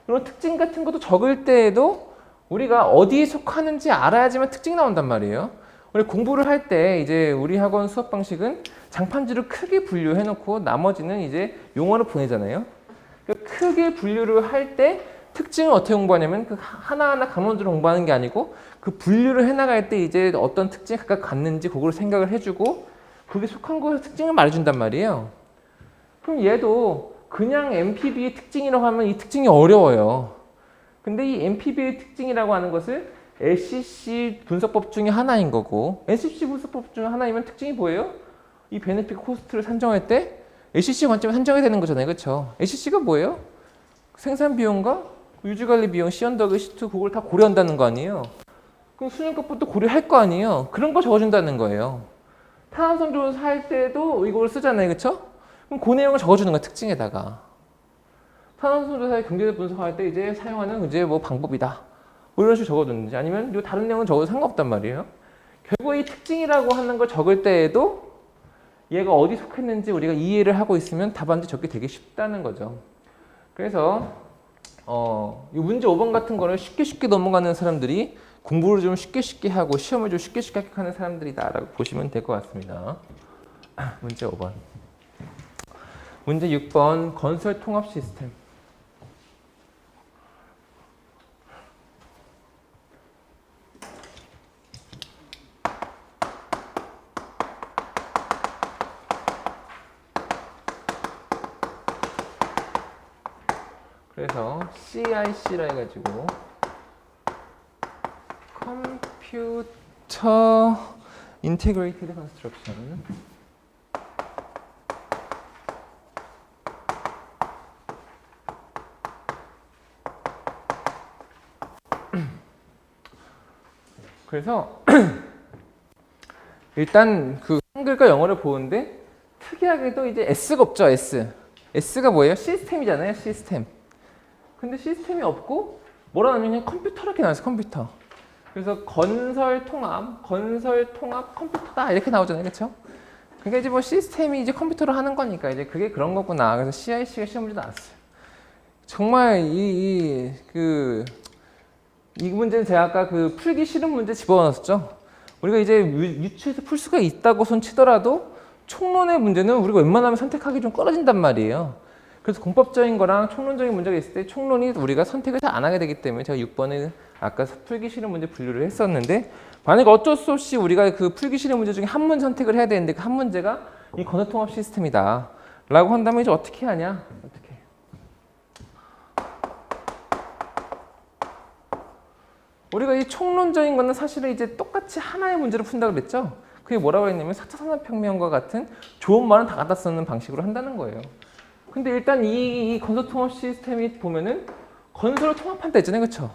이런 특징 같은 것도 적을 때에도 우리가 어디에 속하는지 알아야지만 특징이 나온단 말이에요. 우리 공부를 할 때 이제 우리 학원 수업 방식은 장판지를 크게 분류해 놓고 나머지는 이제 용어를 보내잖아요. 크게 분류를 할 때 특징을 어떻게 공부하냐면 그 하나하나 감원적으로 공부하는 게 아니고 그 분류를 해나갈 때 이제 어떤 특징이 각각 갖는지 그걸 생각을 해주고 그게 속한 거에서 특징을 말해준단 말이에요. 그럼 얘도 그냥 MPB의 특징이라고 하면 이 특징이 어려워요. 근데 이 MPB의 특징이라고 하는 것을 LCC 분석법 중에 하나인 거고 LCC 분석법 중에 하나이면 특징이 뭐예요? 이 베네핏 코스트를 산정할 때 LCC 관점에 산정이 되는 거잖아요. 그렇죠? LCC가 뭐예요? 생산 비용과 유지관리 비용, C&W, C2 그걸 다 고려한다는 거 아니에요? 그럼 수년값부터 고려할 거 아니에요? 그런 거 적어준다는 거예요. 타당성 조사 할 때도 이걸 쓰잖아요. 그렇죠? 그럼 그 내용을 적어주는 거야. 특징에다가. 타당성 조사의 경제적 분석할 때 이제 사용하는 이제 뭐 방법이다. 뭐 이런 식으로 적어두는지 아니면 이 다른 내용은 적어도 상관없단 말이에요. 결국 이 특징이라고 하는 걸 적을 때에도 얘가 어디 속했는지 우리가 이해를 하고 있으면 답안지 적기 되게 쉽다는 거죠. 그래서 이 문제 5번 같은 거를 쉽게 넘어가는 사람들이 공부를 좀 쉽게 하고 시험을 좀 쉽게 합격하는 사람들이다라고 보시면 될 것 같습니다. 문제 5번. 문제 6번 건설 통합 시스템. 그래서 CIC라 해가지고 컴퓨터 인테그레이티드 컨스트럭션 그래서 일단 그 한글과 영어를 보는데 특이하게도 이제 S가 없죠. S가 뭐예요? 시스템이잖아요. 시스템. 근데 시스템이 없고 뭐라 하냐면 컴퓨터 이렇게 나왔어요. 컴퓨터. 그래서 건설 통합 컴퓨터다 이렇게 나오잖아요. 그렇죠? 그러니까 이제 뭐 시스템이 이제 컴퓨터로 하는 거니까 이제 그게 그런 거구나. 그래서 CIC가 시험 문제 나왔어요. 정말 이 문제는 제가 아까 그 풀기 싫은 문제 집어넣었죠. 우리가 이제 유추해서 풀 수가 있다고 손 치더라도 총론의 문제는 우리가 웬만하면 선택하기 좀 꺼려진단 말이에요. 그래서 공법적인 거랑 총론적인 문제가 있을 때 총론이 우리가 선택을 잘 안 하게 되기 때문에 제가 6번에 아까 풀기 싫은 문제 분류를 했었는데 만약에 어쩔 수 없이 우리가 그 풀기 싫은 문제 중에 한 문제 선택을 해야 되는데 그 한 문제가 이 건설통합 시스템이다 라고 한다면 이제 어떻게 하냐? 어떻게? 우리가 이 총론적인 거는 사실은 이제 똑같이 하나의 문제를 푼다고 그랬죠? 그게 뭐라고 했냐면 4차 산업혁명과 같은 좋은 말은 다 갖다 쓰는 방식으로 한다는 거예요. 근데 일단 이 건설통합 시스템이 보면은 건설을 통합한다 했잖아요. 그렇죠?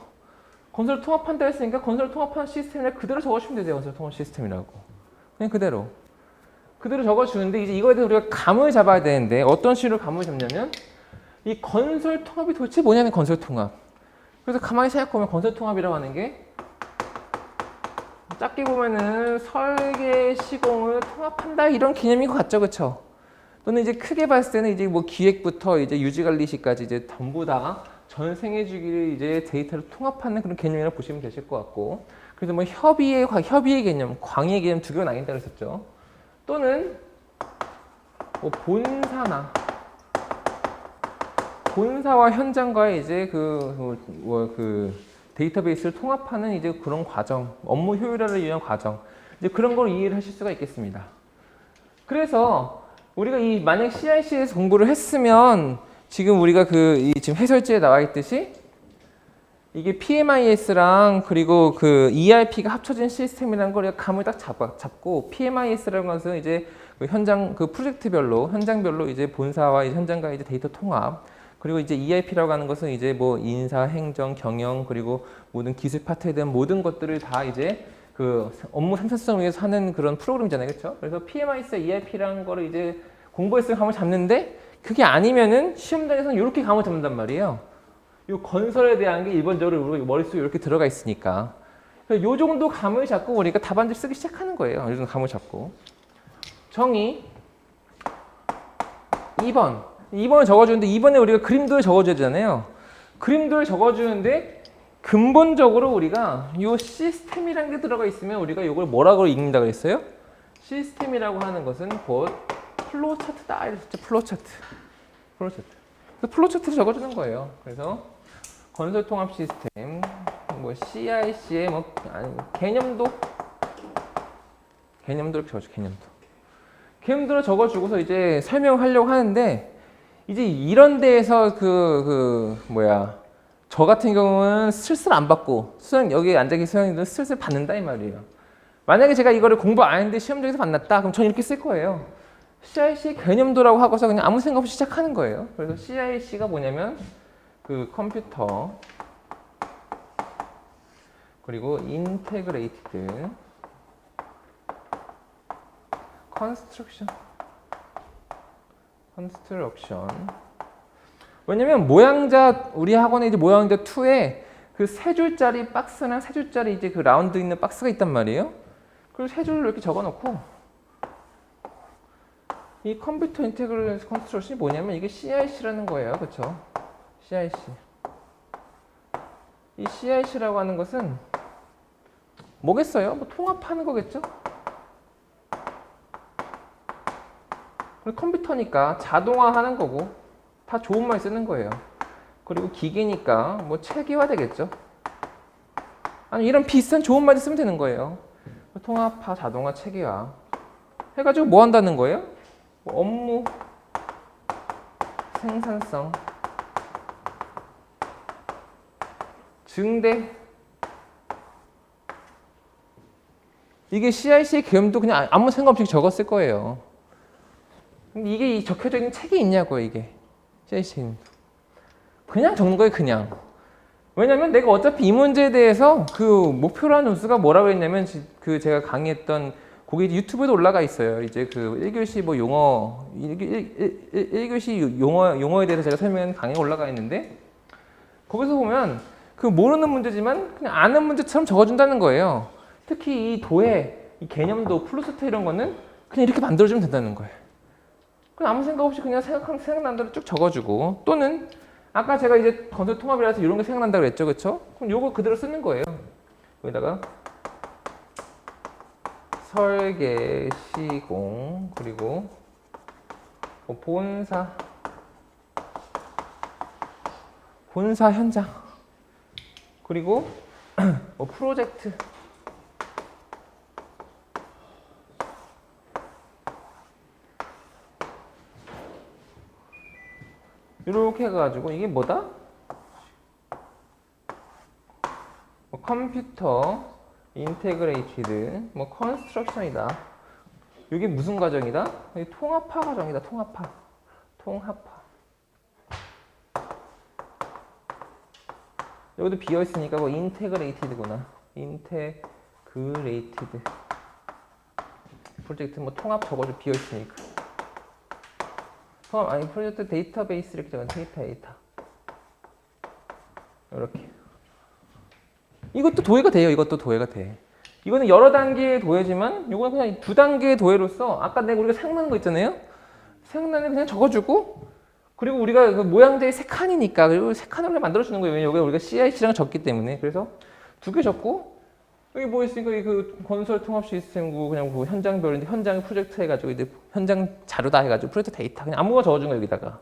건설을 통합한다 했으니까 건설을 통합한 시스템을 그대로 적어주면 되죠. 건설통합 시스템이라고. 그냥 그대로 적어주는데 이제 이거에 대해서 우리가 감을 잡아야 되는데 어떤 식으로 감을 잡냐면 이 건설통합이 도대체 뭐냐면 건설통합. 그래서 가만히 생각해보면 건설통합이라고 하는 게 작게 보면은 설계, 시공을 통합한다 이런 개념인 것 같죠. 그렇죠? 또는 이제 크게 봤을 때는 이제 뭐 기획부터 이제 유지관리시까지 이제 전부 다 전 생애 주기를 이제 데이터를 통합하는 그런 개념이라고 보시면 되실 것 같고, 그래서 뭐 협의의 개념, 광의의 개념 두 개가 나뉜다고 했었죠. 또는 뭐 본사와 현장과의 이제 그 데이터베이스를 통합하는 이제 그런 과정, 업무 효율화를 위한 과정, 이제 그런 걸 이해를 하실 수가 있겠습니다. 그래서 우리가 이 만약 CIC에서 공부를 했으면 지금 우리가 지금 해설지에 나와 있듯이 이게 PMIS랑 그리고 그 ERP가 합쳐진 시스템이라는 걸 우리가 감을 딱 잡고 PMIS라는 것은 이제 그 현장 그 프로젝트별로 현장별로 이제 본사와 이제 현장과 이제 데이터 통합, 그리고 이제 ERP라고 하는 것은 이제 뭐 인사, 행정, 경영, 그리고 모든 기술 파트에 대한 모든 것들을 다 이제 그 업무 생산성을 위해서 하는 그런 프로그램이잖아요, 그렇죠? 그래서 PMIS, ERP라는 거를 이제 공부했으면 감을 잡는데 그게 아니면은 시험장에서는 이렇게 감을 잡는단 말이에요. 이 건설에 대한 게 일반적으로 우리 머릿속에 이렇게 들어가 있으니까 요 정도 감을 잡고 우리가 답안지를 쓰기 시작하는 거예요. 이 정도 감을 잡고 정의 2번을 적어주는데 2번에 우리가 그림도를 적어줘야 되잖아요. 그림도를 적어주는데 근본적으로 우리가 이 시스템이라는 게 들어가 있으면 우리가 이걸 뭐라고 읽는다 그랬어요? 시스템이라고 하는 것은 곧 플로우차트다 이랬죠. 플로우차트. 그래서 플로우차트를 적어주는 거예요. 그래서 건설 통합 시스템, 뭐 CIC의 뭐 개념도 이렇게 적어줘. 개념도를 적어주고서 이제 설명하려고 하는데 이제 이런 데에서 저 같은 경우는 스트레스를 안 받고 여기 앉아 계신 수강생들은 스트레스를 받는다 이 말이에요. 만약에 제가 이거를 공부 안 했는데 시험장에서 만났다 그럼 저는 이렇게 쓸 거예요. CIC 개념도라고 하고서 그냥 아무 생각 없이 시작하는 거예요. 그래서 CIC가 뭐냐면 그 컴퓨터 그리고 인테그레이티드 컨스트럭션 왜냐면 우리 학원에 이제 모양자 2에 그 3줄짜리 박스랑 3줄짜리 이제 그 라운드 있는 박스가 있단 말이에요. 그리고 3줄로 이렇게 적어 놓고 이 컴퓨터 인테그레이티드 컨스트럭션이 뭐냐면 이게 CIC라는 거예요. 그렇죠? CIC. 이 CIC라고 하는 것은 뭐겠어요? 뭐 통합하는 거겠죠? 컴퓨터니까 자동화하는 거고 다 좋은 말 쓰는 거예요. 그리고 기계니까 뭐 체계화 되겠죠? 아니 이런 비슷한 좋은 말 쓰면 되는 거예요. 통합화, 자동화, 체계화 해가지고 뭐 한다는 거예요? 뭐 업무 생산성 증대. 이게 CIC의 개념도 그냥 아무 생각 없이 적었을 거예요. 이게 적혀져 있는 책이 있냐고요, 이게. CIC는. 그냥 적는 거예요, 그냥. 왜냐면 내가 어차피 이 문제에 대해서 그 목표라는 논수가 뭐라고 했냐면 그 제가 강의했던 거기 유튜브에도 올라가 있어요. 이제 그 1교시 뭐 용어, 1교시 용어에 대해서 제가 설명한 강의가 올라가 있는데 거기서 보면 그 모르는 문제지만 그냥 아는 문제처럼 적어준다는 거예요. 특히 이 도해, 이 개념도, 플루스트 이런 거는 그냥 이렇게 만들어주면 된다는 거예요. 그냥 아무 생각 없이 그냥 생각난 대로 쭉 적어주고 또는 아까 제가 이제 건설 통합이라서 이런 게 생각난다고 그랬죠. 그렇죠? 그럼 요거 그대로 쓰는 거예요. 여기다가 설계, 시공, 그리고 뭐 본사 현장, 그리고 뭐 프로젝트, 이렇게 해가지고 이게 뭐다? 뭐 컴퓨터 인테그레이티드 뭐 컨스트럭션이다. 이게 무슨 과정이다? 이게 통합화 과정이다. 통합화. 여기도 비어 있으니까 뭐 인테그레이티드구나. 인테그레이티드 프로젝트 뭐 통합 적어줘 비어 있으니까. 통합 아니 프로젝트 데이터베이스 이렇게 적은 데이터. 이렇게. 이것도 도해가 돼요. 이것도 도해가 돼. 이거는 여러 단계의 도해지만 이거는 그냥 두 단계의 도해로서 아까 우리가 생각나는 거 있잖아요. 생각나는 그냥 적어주고 그리고 우리가 그 모양제의 세 칸이니까 그리고 세 칸으로 만들어주는 거예요. 왜냐면 여기 우리가 CIC랑 적기 때문에. 그래서 두 개 적고 여기 뭐 있으니까 그 건설 통합 시스템고 그냥 그 현장별인데 현장 프로젝트 해가지고 이제 현장 자료다 해가지고 프로젝트 데이터 그냥 아무거나 적어준 거예요 여기다가.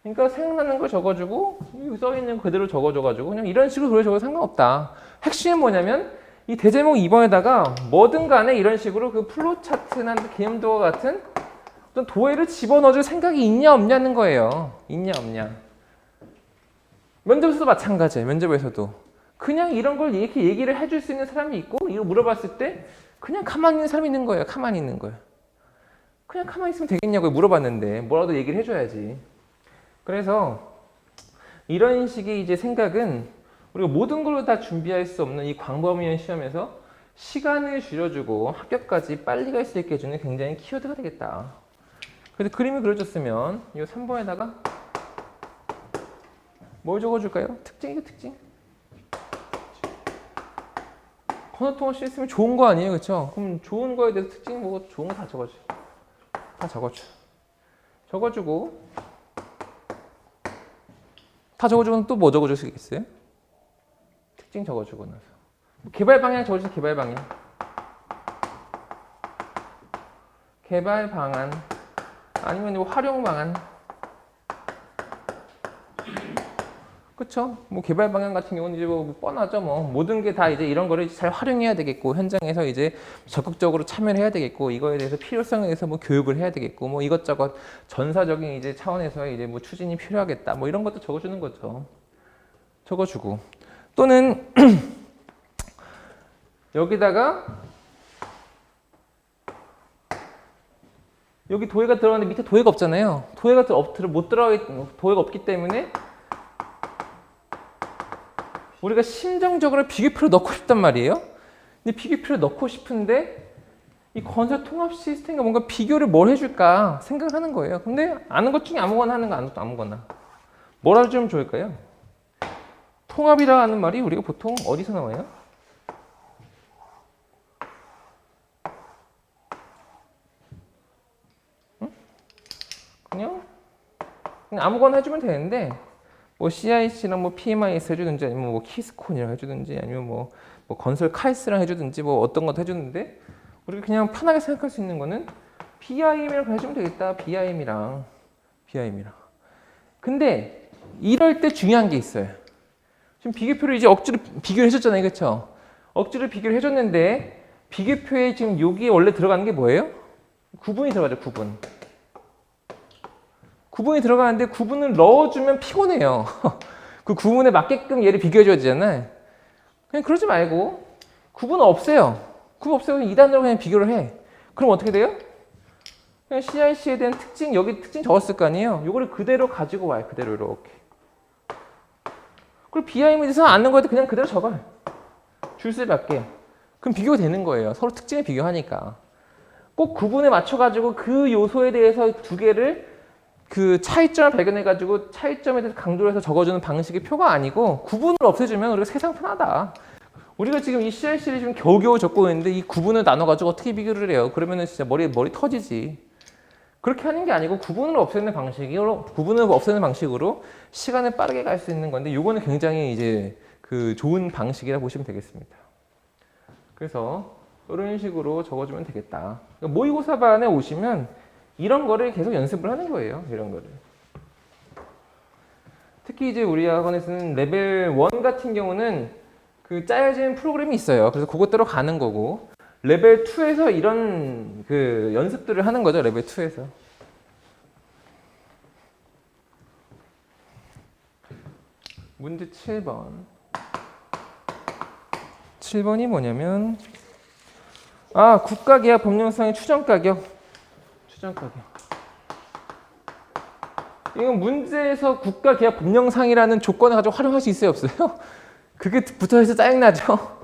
그러니까 생각나는 걸 적어주고 여기 써있는 거 그대로 적어줘가지고 그냥 이런 식으로 도해 적어도 상관없다. 핵심은 뭐냐면 이 대제목 2번에다가 뭐든 간에 이런 식으로 그 플로우 차트나 개념도와 같은 어떤 도해를 집어넣어줄 생각이 있냐 없냐는 거예요. 있냐 없냐. 면접에서도 마찬가지예요. 면접에서도 그냥 이런 걸 이렇게 얘기를 해줄 수 있는 사람이 있고 이거 물어봤을 때 그냥 가만히 있는 사람이 있는 거예요. 가만히 있는 거예요. 그냥 가만히 있으면 되겠냐고 물어봤는데 뭐라도 얘기를 해줘야지. 그래서 이런 식의 이제 생각은 우리가 모든 걸로 다 준비할 수 없는 이 광범위한 시험에서 시간을 줄여주고 합격까지 빨리 갈 수 있게 해주는 굉장히 키워드가 되겠다. 그래서 그림을 그려줬으면 이 3번에다가 뭘 적어줄까요? 특징이죠, 특징. 건어통 없이 있으면 좋은 거 아니에요, 그렇죠? 그럼 좋은 거에 대해서 특징 뭐 좋은 거 다 적어줘. 다 적어줘. 적어주고 다 적어주고는 또 뭐 적어줄 수 있겠어요? 특징 적어주고 나서 개발 방향 적어주세요. 개발 방향. 개발 방안 아니면 뭐 활용 방안. 그쵸? 뭐 개발 방향 같은 경우는 이제 뭐 뻔하죠. 뭐 모든 게 다 이제 이런 거를 잘 활용해야 되겠고 현장에서 이제 적극적으로 참여를 해야 되겠고 이거에 대해서 필요성에 대해서 뭐 교육을 해야 되겠고 뭐 이것저것 전사적인 이제 차원에서 이제 뭐 추진이 필요하겠다. 뭐 이런 것도 적어주는 거죠. 적어주고 또는 여기다가 여기 도해가 들어가는데 밑에 도해가 없잖아요. 도해가 못 들어가 도해가 없기 때문에 우리가 심정적으로 비교표를 넣고 싶단 말이에요. 근데 비교표를 넣고 싶은데 이 건설 통합 시스템과 뭔가 비교를 뭘 해줄까 생각을 하는 거예요. 근데 아는 것 중에 아무거나 하는 거 아무거나. 뭐라 해주면 좋을까요? 통합이라 하는 말이 우리가 보통 어디서 나와요? 응? 그냥 아무거나 해주면 되는데 뭐 CIC랑 뭐 PMIS 해주든지 아니면 뭐 키스콘이랑 해주든지 아니면 뭐 건설 카이스랑 해주든지 뭐 어떤 것도 해주는데 우리가 그냥 편하게 생각할 수 있는 거는 BIM이랑 해주면 되겠다. BIM이랑. 근데 이럴 때 중요한 게 있어요. 지금 비교표를 이제 억지로 비교를 해줬잖아요. 그렇죠? 억지로 비교를 해줬는데 비교표에 지금 여기에 원래 들어가는 게 뭐예요? 구분이 들어가죠. 구분이 들어가는데 구분을 넣어주면 피곤해요. 그 구분에 맞게끔 얘를 비교해줘야 되잖아요. 그냥 그러지 말고 구분 없애요. 구분 없애고 2단으로 그냥 비교를 해. 그럼 어떻게 돼요? 그냥 CIC에 대한 특징, 여기 특징 적었을 거 아니에요? 요거를 그대로 가지고 와요. 그대로 이렇게. 그리고 BIM에 대해서 아는 거에도 그냥 그대로 적어요. 줄수에 맞게. 그럼 비교가 되는 거예요. 서로 특징을 비교하니까. 꼭 구분에 맞춰가지고 그 요소에 대해서 두 개를 그 차이점을 발견해가지고 차이점에 대해서 강조를 해서 적어주는 방식의 표가 아니고 구분을 없애주면 우리가 세상 편하다. 우리가 지금 이 CIC를 지금 겨우겨우 적고 있는데 이 구분을 나눠가지고 어떻게 비교를 해요? 그러면은 진짜 머리 터지지. 그렇게 하는 게 아니고 구분을 없애는 방식으로 시간을 빠르게 갈 수 있는 건데 이거는 굉장히 이제 그 좋은 방식이라 보시면 되겠습니다. 그래서 이런 식으로 적어주면 되겠다. 그러니까 모의고사반에 오시면 이런 거를 계속 연습을 하는 거예요. 이런 거를. 특히 이제 우리 학원에서는 레벨 1 같은 경우는 그 짜여진 프로그램이 있어요. 그래서 그것대로 가는 거고 레벨 2에서 이런 그 연습들을 하는 거죠. 레벨 2에서. 문제 7번. 7번이 뭐냐면 국가계약 법령상의 추정가격. 이건 문제에서 국가계약 법령상이라는 조건을 가지고 활용할 수 있어요, 없어요? 그게 붙어서 짜증나죠?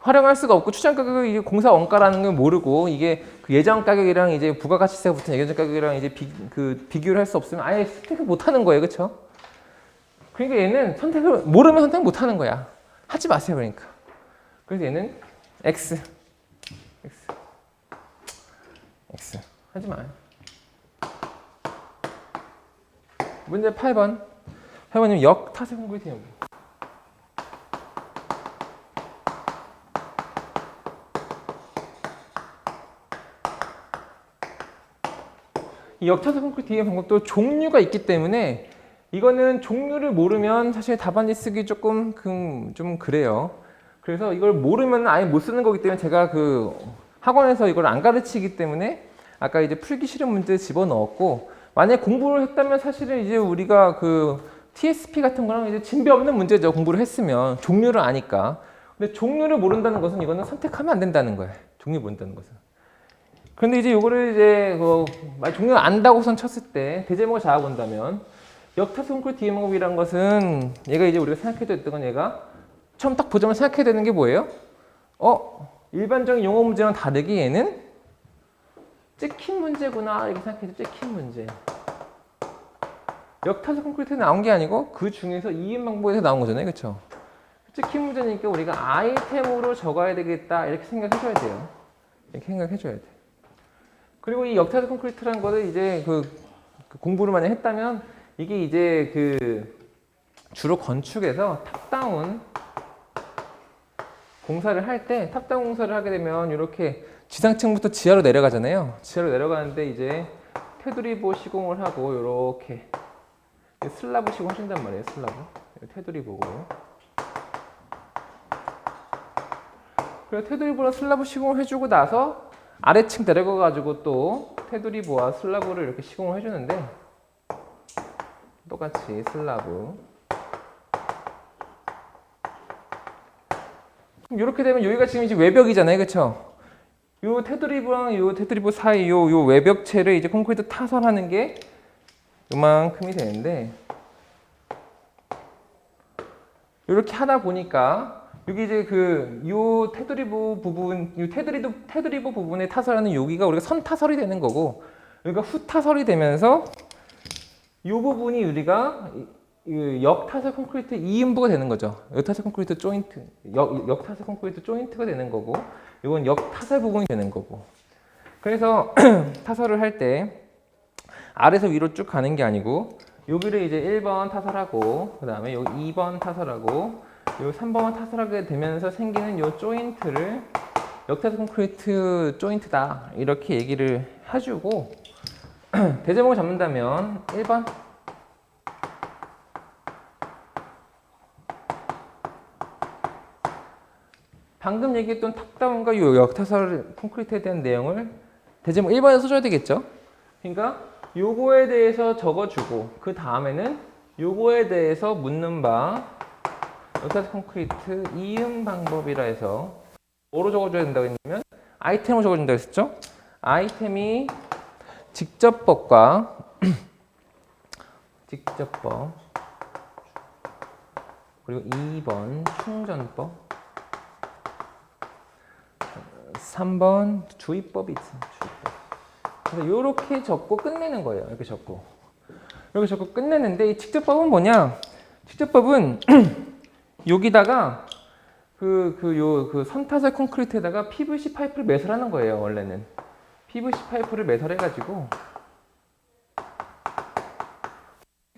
활용할 수가 없고 추정가격은 이게 공사 원가라는 걸 모르고 이게 그 예정 가격이랑 이제 부가가치세가 붙은 예정 가격이랑 이제 비교를 할 수 없으면 아예 선택을 못 하는 거예요, 그렇죠? 그러니까 얘는 모르면 선택 못 하는 거야. 하지 마세요, 그러니까. 그래서 얘는 X. 하지 마요. 문제 8번. 8번이면 역타세 콘크리트 연구. 이 역타세 콘크리트 이해 방법도 종류가 있기 때문에 이거는 종류를 모르면 사실 답안지 쓰기 조금 좀 그래요. 그래서 이걸 모르면 아예 못 쓰는 거기 때문에 제가 그 학원에서 이걸 안 가르치기 때문에 아까 이제 풀기 싫은 문제 집어넣었고, 만약에 공부를 했다면 사실은 이제 우리가 그 TSP 같은 거랑 이제 진배 없는 문제죠. 공부를 했으면 종류를 아니까. 근데 종류를 모른다는 것은 이거는 선택하면 안 된다는 거예요. 종류 모른다는 것은. 그런데 이제 요거를 이제 만약 종류를 안다고선 쳤을 때 대제목을 잡아본다면 역타수 콘크리트 이해방법이라는 것은 얘가 이제 우리가 생각해도 했던 건 얘가 처음 딱 보자마자 생각해야 되는 게 뭐예요? 일반적인 영어 문제랑 다르게 얘는 찍힌 문제구나 이렇게 생각해도 찍힌 문제. 역타수 콘크리트에 나온 게 아니고 그 중에서 이행 방법에서 나온 거잖아요, 그렇죠? 찍힌 문제니까 우리가 아이템으로 적어야 되겠다 이렇게 생각해줘야 돼요. 이렇게 생각해줘야 돼. 그리고 이 역타수 콘크리트라는 거를 이제 그 공부를 많이 했다면 이게 이제 그 주로 건축에서 탑다운 공사를 할 때 탑다운 공사를 하게 되면 이렇게 지상층부터 지하로 내려가잖아요. 지하로 내려가는데 이제 테두리보 시공을 하고 이렇게 슬라브 시공하신단 말이에요. 슬라브 테두리보고 그리고 테두리보랑 슬라브 시공을 해주고 나서 아래층 내려가 가지고 또 테두리보와 슬라브를 이렇게 시공을 해주는데 똑같이 슬라브 이렇게 되면 여기가 지금 이제 외벽이잖아요, 그렇죠? 요 테두리보랑 요 테두리보 사이 요 외벽체를 이제 콘크리트 타설하는 게 요만큼이 되는데 이렇게 하다 보니까 여기 이제 요 테두리보 부분, 요 테두리보 부분에 타설하는 여기가 우리가 선 타설이 되는 거고 여기가 후 타설이 되면서 요 부분이 우리가 역타설 콘크리트 2인부가 되는 거죠. 역타설 콘크리트 조인트, 역타설 콘크리트 조인트가 되는 거고, 이건 역타설 부분이 되는 거고. 그래서 타설을 할 때 아래서 위로 쭉 가는 게 아니고, 여기를 이제 1번 타설하고, 그 다음에 여기 2번 타설하고, 요 3번 타설하게 되면서 생기는 요 조인트를 역타설 콘크리트 조인트다 이렇게 얘기를 해주고 대제목을 잡는다면 1번 방금 얘기했던 탑다운과 요 역타설 콘크리트에 대한 내용을 대제목 1번에 써줘야 되겠죠. 그러니까 요거에 대해서 적어주고 그 다음에는 요거에 대해서 묻는 바 역타설 콘크리트 이응 방법이라 해서 뭐로 적어줘야 된다고 했냐면 아이템으로 적어준다고 했었죠. 아이템이 직접법과 직접법 그리고 2번 충전법 3번 주의법이 있습니다. 주의법. 그래서 이렇게 적고 끝내는 거예요. 이렇게 적고 끝내는데 이 직접법은 뭐냐? 직접법은 여기다가 그 선타설 콘크리트에다가 PVC 파이프를 매설하는 거예요. 원래는 PVC 파이프를 매설해가지고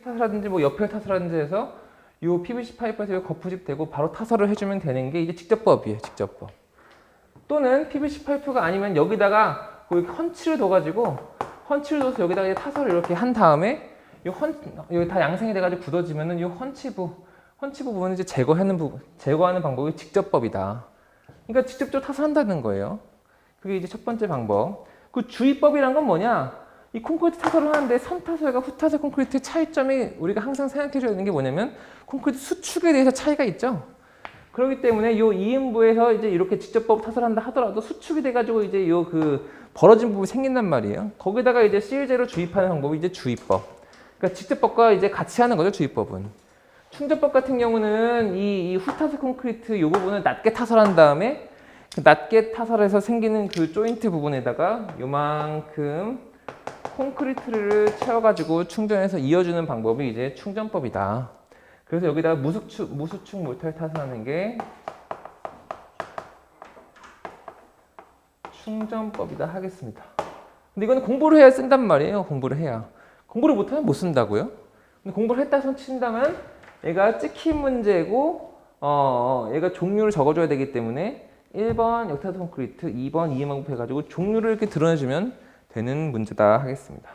타설하든지 뭐 옆에 타설하든지 해서 이 PVC 파이프에서 거푸집되고 바로 타설을 해주면 되는 게 이제 직접법이에요. 직접법. 또는 PVC 파이프가 아니면 여기다가 헌치를 둬가지고 헌치를 둬서 여기다가 이제 타설을 이렇게 한 다음에 여기 다 양생이 돼가지고 굳어지면은 이 헌치 부분을 이제 제거하는 방법이 직접법이다. 그러니까 직접적으로 타설한다는 거예요. 그게 이제 첫 번째 방법. 그 주의법이란 건 뭐냐? 이 콘크리트 타설을 하는데 선타설과 후타설 콘크리트의 차이점이 우리가 항상 생각해줘야 되는 게 뭐냐면 콘크리트 수축에 대해서 차이가 있죠. 그렇기 때문에 이 2인부에서 이제 이렇게 직접법 타설한다 하더라도 수축이 돼가지고 이제 벌어진 부분이 생긴단 말이에요. 거기다가 이제 실제로 주입하는 방법이 이제 주의법. 그러니까 직접법과 이제 같이 하는 거죠, 주의법은. 충전법 같은 경우는 이 후타설 콘크리트 이 부분을 낮게 타설한 다음에 그 낮게 타설해서 생기는 그 조인트 부분에다가 요만큼 콘크리트를 채워가지고 충전해서 이어주는 방법이 이제 충전법이다. 그래서 여기다가 무수축 몰타를 타설하는 게 충전법이다 하겠습니다. 근데 이거는 공부를 해야 쓴단 말이에요. 공부를 해야. 공부를 못하면 못 쓴다고요. 근데 공부를 했다 손 친다면 얘가 찍힌 문제고 얘가 종류를 적어줘야 되기 때문에 1번 역타설 콘크리트, 2번 이해방법 해가지고 종류를 이렇게 드러내주면 되는 문제다 하겠습니다.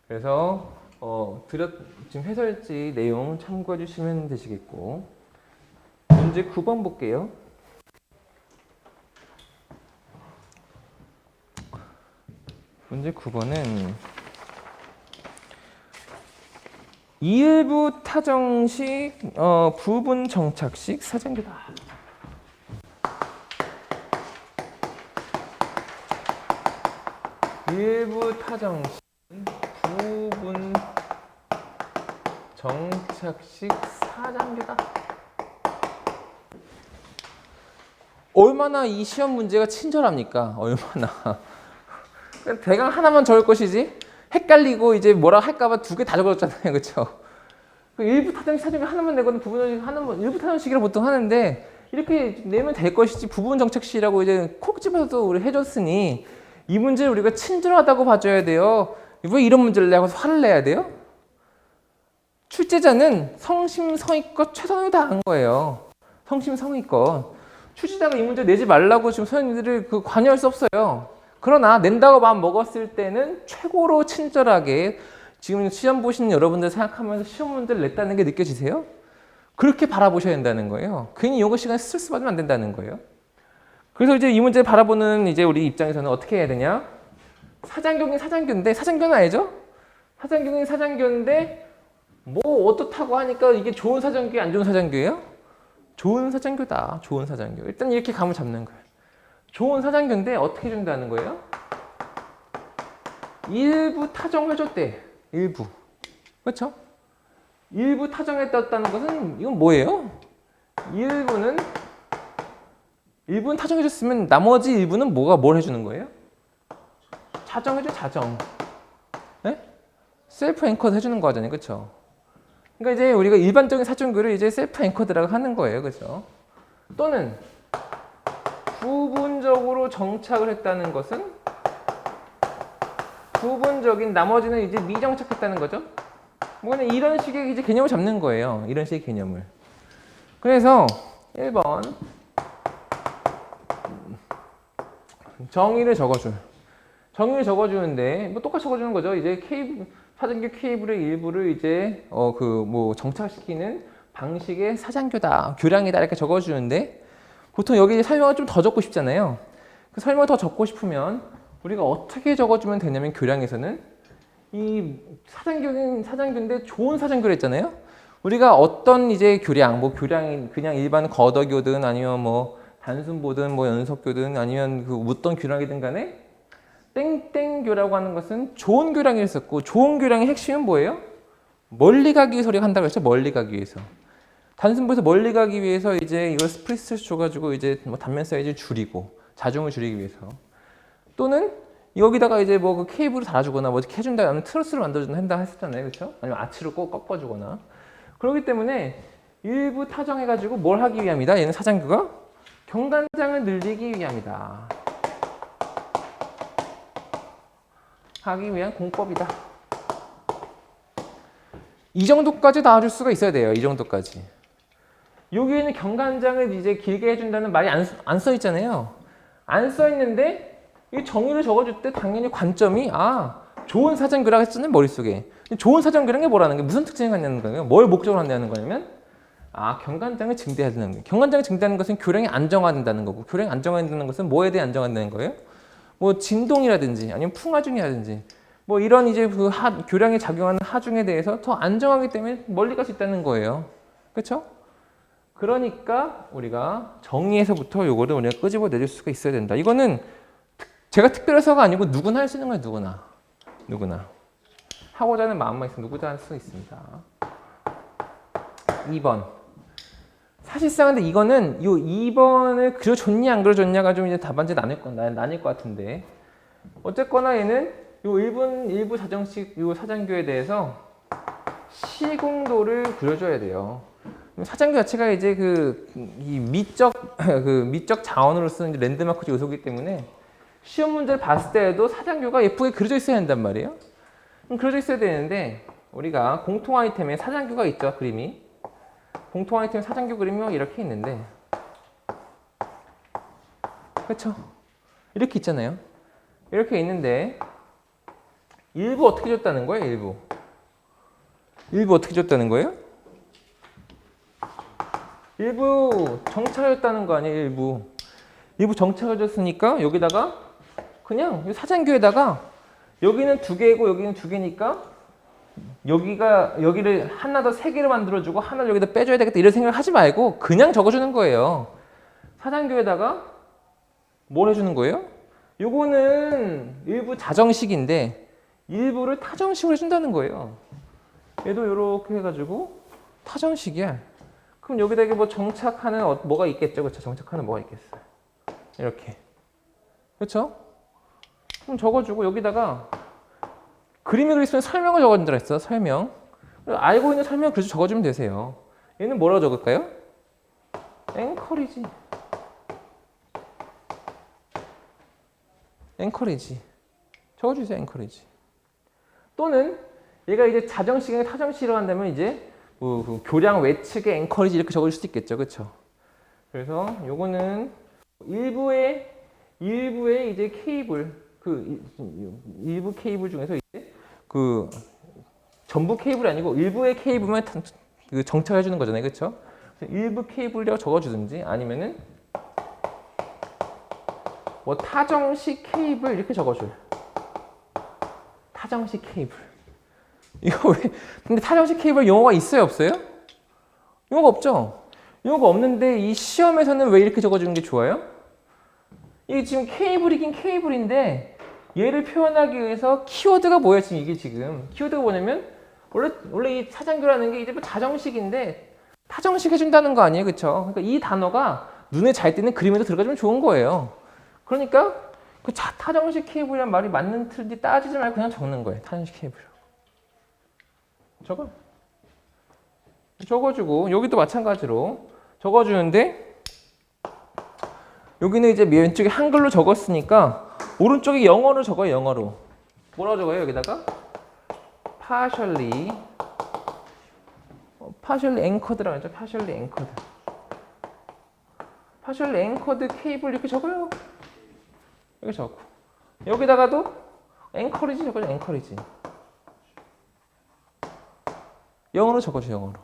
그래서 지금 해설지 내용 참고해 주시면 되시겠고 문제 9번 볼게요. 문제 9번은 일부 타정식 부분 정착식 사장교다. 일부 타정식 부분 정착식 사장교다. 얼마나 이 시험 문제가 친절합니까? 얼마나. 대강 하나만 적을 것이지 헷갈리고 이제 뭐라 할까봐 두 개 다 적었잖아요, 그렇죠? 일부 타정식 사정식 하나만 내거든 부분 정착식 하나만 일부 타정식이라 보통 하는데 이렇게 내면 될 것이지 부분 정착식이라고 이제 콕 집어서 우리 해줬으니 이 문제를 우리가 친절하다고 봐줘야 돼요. 왜 이런 문제를 내고 화를 내야 돼요? 출제자는 성심성의껏 최선을 다한 거예요. 성심성의껏. 출제자가 이 문제 내지 말라고 지금 선생님들을 관여할 수 없어요. 그러나 낸다고 마음 먹었을 때는 최고로 친절하게 지금 시험 보시는 여러분들 생각하면서 시험 문제를 냈다는 게 느껴지세요? 그렇게 바라보셔야 된다는 거예요. 괜히 요거 시간에 스트레스 받으면 안 된다는 거예요. 그래서 이제 이 문제를 바라보는 이제 우리 입장에서는 어떻게 해야 되냐? 사장교긴 사장교인데 사장교는 알죠? 사장교긴 사장교인데 뭐 어떻다고 하니까 이게 좋은 사장교예요, 안 좋은 사장교예요? 좋은 사장교다. 좋은 사장교. 일단 이렇게 감을 잡는 거예요. 좋은 사장교인데 어떻게 준다는 거예요? 일부 타정해줬대. 일부. 그렇죠? 일부 타정했다는 것은 이건 뭐예요? 일부는 타정해줬으면 나머지 일부는 뭘 해주는 거예요? 자정해줘, 자정. 네? 셀프 앵커드 해주는 거잖아요, 그렇죠? 그러니까 이제 우리가 일반적인 사정교를 이제 셀프 앵커드라고 하는 거예요, 그렇죠? 또는 부분적으로 정착을 했다는 것은 부분적인 나머지는 이제 미정착했다는 거죠. 뭐는 이런 식의 이제 개념을 잡는 거예요. 이런 식의 개념을. 그래서 1번 정의를 적어주는데 뭐 똑같이 적어주는 거죠. 이제 사장교 케이블의 일부를 이제 정착시키는 방식의 사장교다, 교량이다 이렇게 적어주는데 보통 여기 설명을 좀 더 적고 싶잖아요. 그 설명을 더 적고 싶으면 우리가 어떻게 적어주면 되냐면 교량에서는 이 사장교인데 좋은 사장교를 했잖아요. 우리가 어떤 이제 교량이 그냥 일반 거더교든 아니면 뭐 단순보든 뭐 연속교든 아니면 그 어떤 교량이든 간에 땡땡교라고 하는 것은 좋은 교량이 있었고 좋은 교량의 핵심은 뭐예요? 멀리 가기 위해서 우리가 한다고 했죠. 멀리 가기 위해서. 단순보에서 멀리 가기 위해서 이제 이걸 스프리스를 줘가지고 이제 뭐 단면 사이즈를 줄이고 자중을 줄이기 위해서 또는 여기다가 이제 뭐 그 케이블을 달아주거나 뭐 이렇게 해준다 하면 트러스를 만들어준다 한다 했었잖아요, 그렇죠? 아니면 아치로 꼭 꺾어주거나 그렇기 때문에 일부 타정해가지고 뭘 하기 위함이다. 얘는 사장교가 경관장을 늘리기 위함이다. 하기 위한 공법이다. 이 정도까지 나와줄 수가 있어야 돼요. 이 정도까지. 여기에는 경관장을 이제 길게 해준다는 말이 안 써 있잖아요. 안 써 있는데 이 정의를 적어줄 때 당연히 관점이 좋은 사정교라고 했잖아요, 머릿속에. 좋은 사정교라는 게 뭐라는 게 무슨 특징이 갖냐는 거예요. 뭘 목적으로 한다는 거냐면 경관장을 증대하는 거예요. 경관장을 증대하는 것은 교량이 안정화된다는 거고 교량이 안정화된다는 것은 뭐에 대해 안정화된다는 거예요? 뭐 진동이라든지 아니면 풍하중이라든지 뭐 이런 이제 교량에 작용하는 하중에 대해서 더 안정하기 때문에 멀리 갈 수 있다는 거예요. 그렇죠? 그러니까 우리가 정의에서부터 요거를 우리가 끄집어 내줄 수가 있어야 된다. 이거는 제가 특별해서가 아니고 누구나 할 수 있는 거예요. 누구나. 하고자 하는 마음만 있으면 누구나 할 수 있습니다. 2번. 사실상 근데 이거는 요 2번을 그려줬냐 안 그려줬냐가 좀 이제 답안지 나뉠 것 같은데 어쨌거나 얘는 요 일부 자정식 요 사장교에 대해서 시공도를 그려줘야 돼요. 사장교 자체가 이제 이 미적 자원으로 쓰는 랜드마크 요소이기 때문에 시험 문제를 봤을 때에도 사장교가 예쁘게 그려져 있어야 한단 말이에요. 그려져 있어야 되는데 우리가 공통 아이템에 사장교가 있죠, 그림이. 공통 아이템 사장교 그림이 이렇게 있는데 그렇죠? 이렇게 있잖아요. 이렇게 있는데 일부 어떻게 줬다는 거예요? 일부 어떻게 줬다는 거예요? 일부 정착해줬다는 거 아니에요? 일부 정착해줬으니까 여기다가 그냥 사장교에다가 여기는 2개고 여기는 2개니까 여기를 하나 더 3개를 만들어주고 하나를 여기다 빼줘야 되겠다 이런 생각을 하지 말고 그냥 적어주는 거예요. 사장교에다가 뭘 해주는 거예요? 요거는 일부 자정식인데 일부를 타정식으로 해준다는 거예요. 얘도 이렇게 해가지고 타정식이야. 그럼 여기다 이게 뭐 정착하는 뭐가 있겠죠, 그렇죠? 정착하는 뭐가 있겠어요? 이렇게, 그렇죠? 그럼 적어주고 여기다가 그림을 그렸으면 설명을 적어준다 했어. 설명. 알고 있는 설명 그래서 적어주면 되세요. 얘는 뭐라고 적을까요? 앵커리지. 앵커리지. 적어주세요. 앵커리지. 또는 얘가 이제 자정식이나 타정식으로 한다면 이제 그 교량 외측의 앵커리지 이렇게 적을 수도 있겠죠, 그렇죠? 그래서 요거는 일부의 이제 케이블 일부 케이블 중에서 이제 그 전부 케이블이 아니고 일부의 케이블만 정착해 주는 거잖아요, 그렇죠? 일부 케이블이라고 적어주든지 아니면은 뭐 타정식 케이블 이렇게 적어줘요. 타정식 케이블. 이거 왜? 근데 타정식 케이블 용어가 있어요, 없어요? 용어가 없죠. 용어가 없는데 이 시험에서는 왜 이렇게 적어주는 게 좋아요? 이게 지금 케이블이긴 케이블인데 얘를 표현하기 위해서 키워드가 뭐예요? 지금 이게 지금 키워드가 뭐냐면 원래 이 사장교라는 게 이제 뭐 자정식인데 타정식 해준다는 거 아니에요, 그렇죠? 그러니까 이 단어가 눈에 잘 띄는 그림에도 들어가주면 좋은 거예요. 그러니까 그 타정식 케이블이란 말이 맞는 틀인지 따지지 말고 그냥 적는 거예요. 타정식 케이블. 적어주고 여기도 마찬가지로 적어주는데 여기는 이제 왼쪽에 한글로 적었으니까 오른쪽에 영어로 적어요. 영어로 뭐라고 적어요? 여기다가 partially anchored라고 하죠. partially anchored 케이블 이렇게 적어요. 이렇게 적고 여기다가도 앵커리지 적어요. 앵커리지 영어로 적어줘. 영어로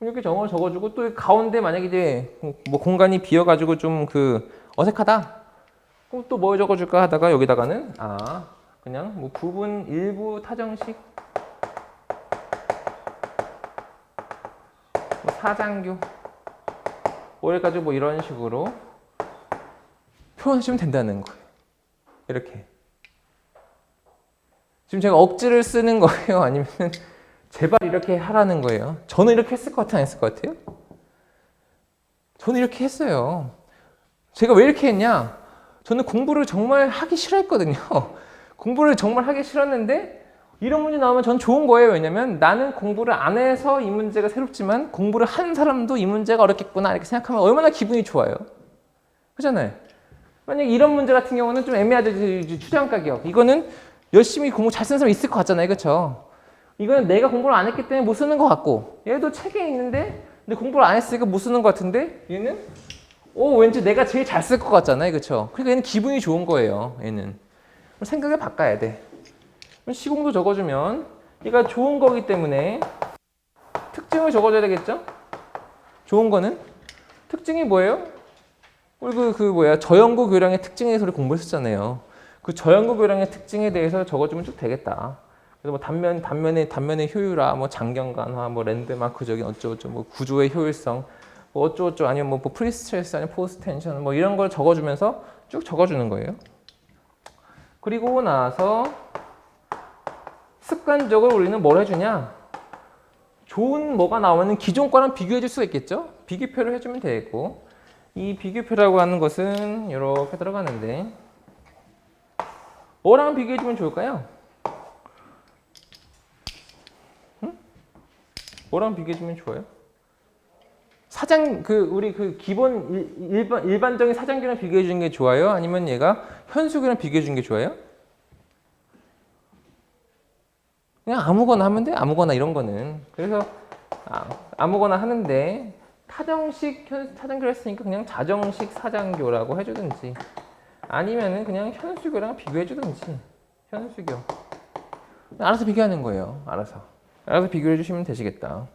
이렇게 영어로 적어주고 또 가운데 만약에 이제 뭐 공간이 비어가지고 좀 그 어색하다. 그럼 또 뭐 적어줄까 하다가 여기다가는 그냥 뭐 부분 일부 타정식 뭐 사장교 뭐 해가지고 뭐 이런 식으로 표현하시면 된다는 거예요. 이렇게 지금 제가 억지를 쓰는 거예요? 아니면 제발 이렇게 하라는 거예요? 저는 이렇게 했을 것 같아요? 안 했을 것 같아요? 저는 이렇게 했어요. 제가 왜 이렇게 했냐? 저는 공부를 정말 하기 싫어했거든요. 공부를 정말 하기 싫었는데 이런 문제 나오면 전 좋은 거예요. 왜냐면 나는 공부를 안 해서 이 문제가 새롭지만 공부를 한 사람도 이 문제가 어렵겠구나 이렇게 생각하면 얼마나 기분이 좋아요. 그렇잖아요. 만약에 이런 문제 같은 경우는 좀 애매하죠. 추정가격. 이거는 열심히 공부 잘 쓰는 사람 있을 것 같잖아요. 그렇죠? 이거는 내가 공부를 안 했기 때문에 못 쓰는 것 같고 얘도 책에 있는데 근데 공부를 안 했으니까 못 쓰는 것 같은데 얘는 왠지 내가 제일 잘 쓸 것 같잖아요. 그렇죠? 그러니까 얘는 기분이 좋은 거예요. 얘는 생각을 바꿔야 돼. 시공도 적어주면 얘가 좋은 거기 때문에 특징을 적어줘야 되겠죠? 좋은 거는 특징이 뭐예요? 우리 저연고 교량의 특징에 대해서 우리 공부했었잖아요. 그 저연고 교량의 특징에 대해서 적어주면 쭉 되겠다. 그래서 뭐 단면의 효율화, 뭐 장경간화, 뭐 랜드마크적인 어쩌고저쩌고, 뭐 구조의 효율성, 뭐 어쩌고저쩌고 아니면 뭐 프리스트레스 아니면 포스트 텐션 뭐 이런 걸 적어주면서 쭉 적어주는 거예요. 그리고 나서 습관적으로 우리는 뭘 해주냐? 좋은 뭐가 나오면 기존 거랑 비교해 줄 수가 있겠죠? 비교표를 해주면 되겠고 이 비교표라고 하는 것은 이렇게 들어가는데 뭐랑 비교해 주면 좋을까요? 뭐랑 비교해 주면 좋아요? 우리 기본 일반적인 사장교랑 비교해 주는 게 좋아요? 아니면 얘가 현수교랑 비교해 주는 게 좋아요? 그냥 아무거나 하면 돼. 아무거나 이런 거는. 그래서 아무거나 하는데 타정식 사장교를 했으니까 그냥 자정식 사장교라고 해주든지 아니면은 그냥 현수교랑 비교해 주든지 현수교. 알아서 비교하는 거예요. 알아서 비교해 주시면 되시겠다.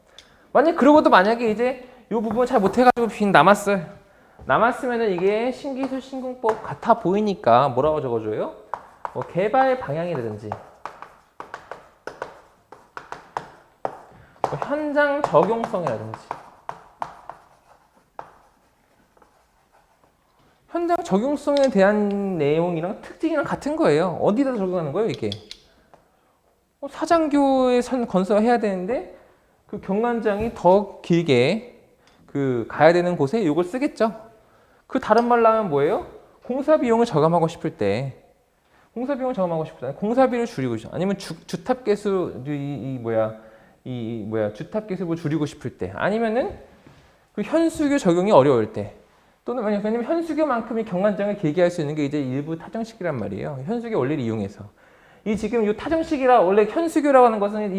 만약에 이제 이 부분 잘 못해가지고 빈 남았으면은 이게 신기술 신공법 같아 보이니까 뭐라고 적어줘요? 뭐 개발 방향이라든지 뭐 현장 적용성이라든지 현장 적용성에 대한 내용이랑 특징이랑 같은 거예요. 어디다 적용하는 거예요, 이게? 사장교에 건설해야 되는데 그 경관장이 더 길게 그 가야 되는 곳에 이걸 쓰겠죠. 그 다른 말로 하면 뭐예요? 공사 비용을 저감하고 싶을 때, 공사비를 줄이고 싶어. 아니면 주탑 개수 주탑 개수를 줄이고 싶을 때, 아니면은 그 현수교 적용이 어려울 때, 또는 왜냐면 현수교만큼이 경관장을 길게 할 수 있는 게 이제 일부 타정식이란 말이에요. 현수교 원리를 이용해서. 이 지금 이 타정식이라 원래 현수교라고 하는 것은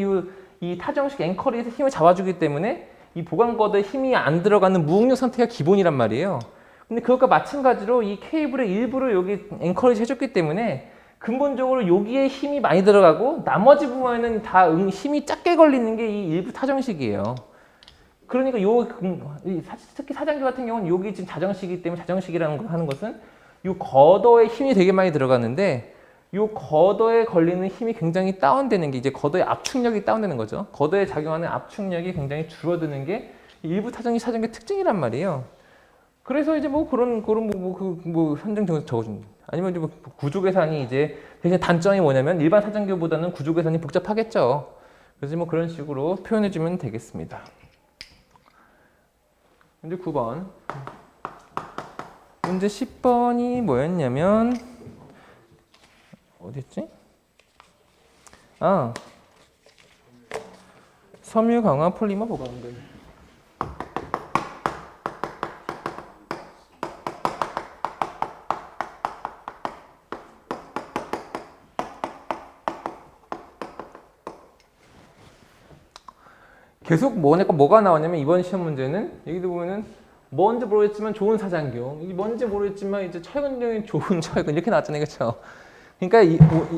이 타정식 앵커리에서 힘을 잡아주기 때문에 이 보강거드에 힘이 안 들어가는 무응력 상태가 기본이란 말이에요. 근데 그것과 마찬가지로 이 케이블의 일부를 여기 앵커리지 해줬기 때문에 근본적으로 여기에 힘이 많이 들어가고 나머지 부분에는 다 힘이 작게 걸리는 게 이 일부 타정식이에요. 그러니까 특히 사장교 같은 경우는 여기 지금 자정식이기 때문에 자정식이라는 거 하는 것은 이 거더에 힘이 되게 많이 들어가는데 이 거더에 걸리는 힘이 굉장히 다운되는 게 이제 거더의 압축력이 다운되는 거죠. 거더에 작용하는 압축력이 굉장히 줄어드는 게 일부 사정의 특징이란 말이에요. 그래서 이제 뭐 그런 현장 적어준 아니면 이제 뭐 구조 계산이 이제 대신 단점이 뭐냐면 일반 사정교보다는 구조 계산이 복잡하겠죠. 그래서 뭐 그런 식으로 표현해 주면 되겠습니다. 문제 9번. 문제 10번이 뭐였냐면 어디였지? 섬유 강화 폴리머 보강글. 계속 뭐가 나오냐면 이번 시험 문제는 여기도 보면은 뭔지 모르겠지만 좋은 사장교, 뭔지 모르겠지만 이제 철근적인 좋은 철근 이렇게 나왔잖아요, 그렇죠? 그러니까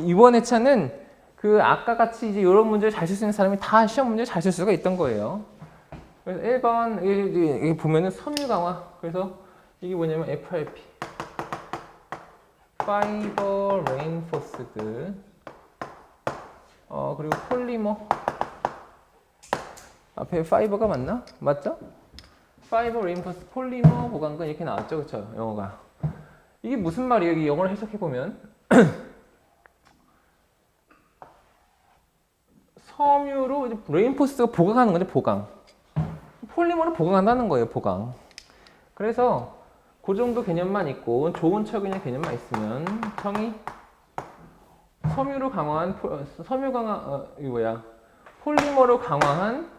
이번 회차는 그 아까 같이 이제 이런 문제를 잘 쓸 수 있는 사람이 다 시험 문제를 잘 쓸 수가 있던 거예요. 그래서 1번 여기 보면은 섬유 강화, 그래서 이게 뭐냐면 FRP, Fiber Reinforced, 그리고 폴리머. 앞에 파이버가 맞나? 맞죠? 파이버 레인포스 폴리머 보강근 이렇게 나왔죠, 그렇죠? 영어가. 이게 무슨 말이에요? 이 영어를 해석해 보면 섬유로 이제 레인포스가 보강하는 거죠, 보강. 폴리머를 보강한다는 거예요, 보강. 그래서 그 정도 개념만 있고 좋은 철근의 개념만 있으면 성이 섬유로 강화한 폴리머로 강화한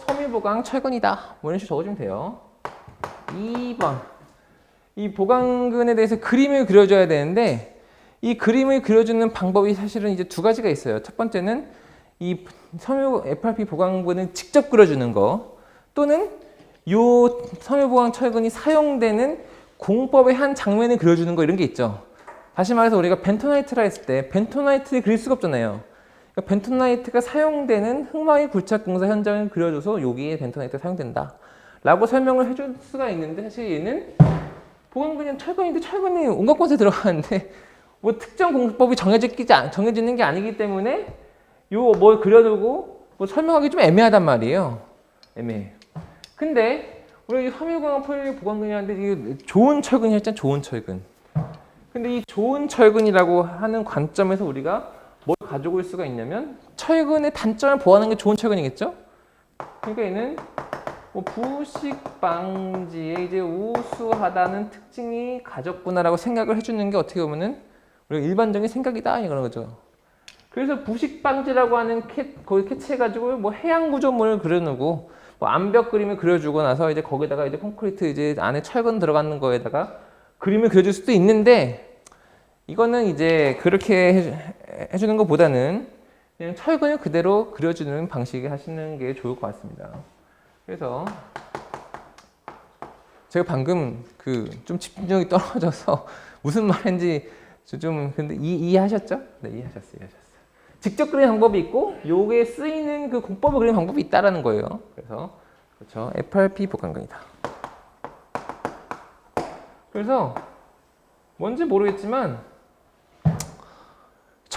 섬유 보강 철근이다. 뭐 이런 식으로 적어주면 돼요. 2번. 이 보강근에 대해서 그림을 그려줘야 되는데 이 그림을 그려주는 방법이 사실은 이제 두 가지가 있어요. 첫 번째는 이 섬유 FRP 보강근을 직접 그려주는 거, 또는 이 섬유 보강 철근이 사용되는 공법의 한 장면을 그려주는 거, 이런 게 있죠. 다시 말해서 우리가 벤토나이트라 했을 때 벤토나이트를 그릴 수가 없잖아요. 그러니까 벤토나이트가 사용되는 흑마의 굴착 공사 현장을 그려줘서 여기에 벤토나이트가 사용된다 라고 설명을 해줄 수가 있는데, 사실 얘는 보강근은 철근인데 철근이 온갖 곳에 들어가는데 뭐 특정 공법이 정해지는 게 아니기 때문에 요 뭘 그려두고 뭐 설명하기 좀 애매하단 말이에요. 애매해. 근데 우리 섬유광학 폴리 보강근이라는데 이게 좋은 철근이었잖아, 좋은 철근. 근데 이 좋은 철근이라고 하는 관점에서 우리가 뭘 가지고 올 수가 있냐면 철근의 단점을 보완하는 게 좋은 철근이겠죠? 그러니까 얘는 뭐 부식 방지에 이제 우수하다는 특징이 가졌구나라고 생각을 해주는 게 어떻게 보면은 우리가 일반적인 생각이다 이런 거죠. 그래서 부식 방지라고 하는 거기 캐치해가지고 뭐 해양 구조물을 그려놓고 뭐 암벽 그림을 그려주고 나서 이제 거기다가 이제 콘크리트 이제 안에 철근 들어가는 거에다가 그림을 그려줄 수도 있는데, 이거는 이제 그렇게 해주는 것보다는 그냥 철근을 그대로 그려주는 방식을 하시는 게 좋을 것 같습니다. 그래서 제가 방금 좀 집중력이 떨어져서 무슨 말인지 좀 근데 이해하셨죠? 네, 이해하셨어요. 직접 그리는 방법이 있고 요게 쓰이는 그 공법을 그리는 방법이 있다라는 거예요. 그래서 그렇죠. FRP 보강근이다. 그래서 뭔지 모르겠지만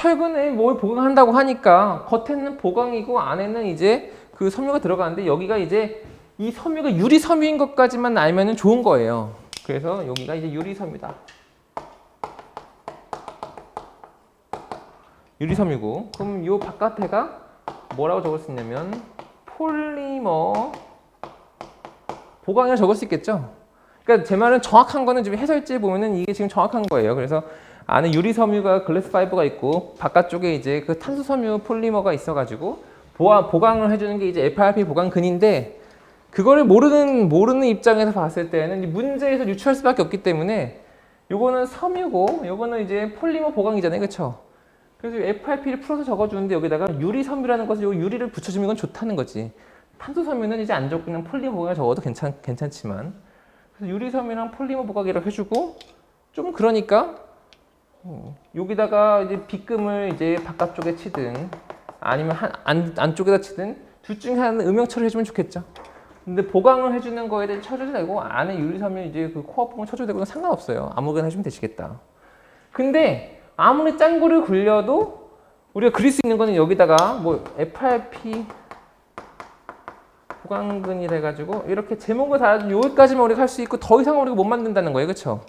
철근에 뭘 보강한다고 하니까 겉에는 보강이고 안에는 이제 그 섬유가 들어가는데 여기가 이제 이 섬유가 유리 섬유인 것까지만 알면은 좋은 거예요. 그래서 여기가 이제 유리 섬유다. 유리 섬유고 그럼 요 바깥에가 뭐라고 적을 수 있냐면 폴리머 보강이라고 적을 수 있겠죠. 그러니까 제 말은 정확한 거는 지금 해설지에 보면은 이게 지금 정확한 거예요. 그래서 안에 유리 섬유가 글래스 파이버가 있고 바깥쪽에 이제 그 탄소 섬유 폴리머가 있어가지고 보강을 해주는 게 이제 FRP 보강근인데 그거를 모르는 입장에서 봤을 때는 문제에서 유추할 수밖에 없기 때문에 요거는 섬유고 요거는 이제 폴리머 보강이잖아요, 그렇죠? 그래서 FRP를 풀어서 적어주는데 여기다가 유리 섬유라는 것을 요 유리를 붙여주면 건 좋다는 거지. 탄소 섬유는 이제 안 적고 그냥 폴리머 보강을 적어도 괜찮지만 그래서 유리 섬유랑 폴리머 보강이라고 해주고 좀 그러니까 여기다가 이제 빗금을 이제 바깥쪽에 치든 아니면 안쪽에다 치든 둘 중에 하나는 음영 처리를 해주면 좋겠죠. 근데 보강을 해주는 거에 대해 쳐줘도 되고 안에 유리 섬유 이제 그 코어 부분 쳐줘도 되고는 상관없어요. 아무거나 해주면 되시겠다. 근데 아무리 짱구를 굴려도 우리가 그릴 수 있는 거는 여기다가 뭐 FRP 보강근이라 해가지고 이렇게 제목을 달아주면 여기까지만 우리가 할 수 있고 더 이상은 우리가 못 만든다는 거예요. 그쵸?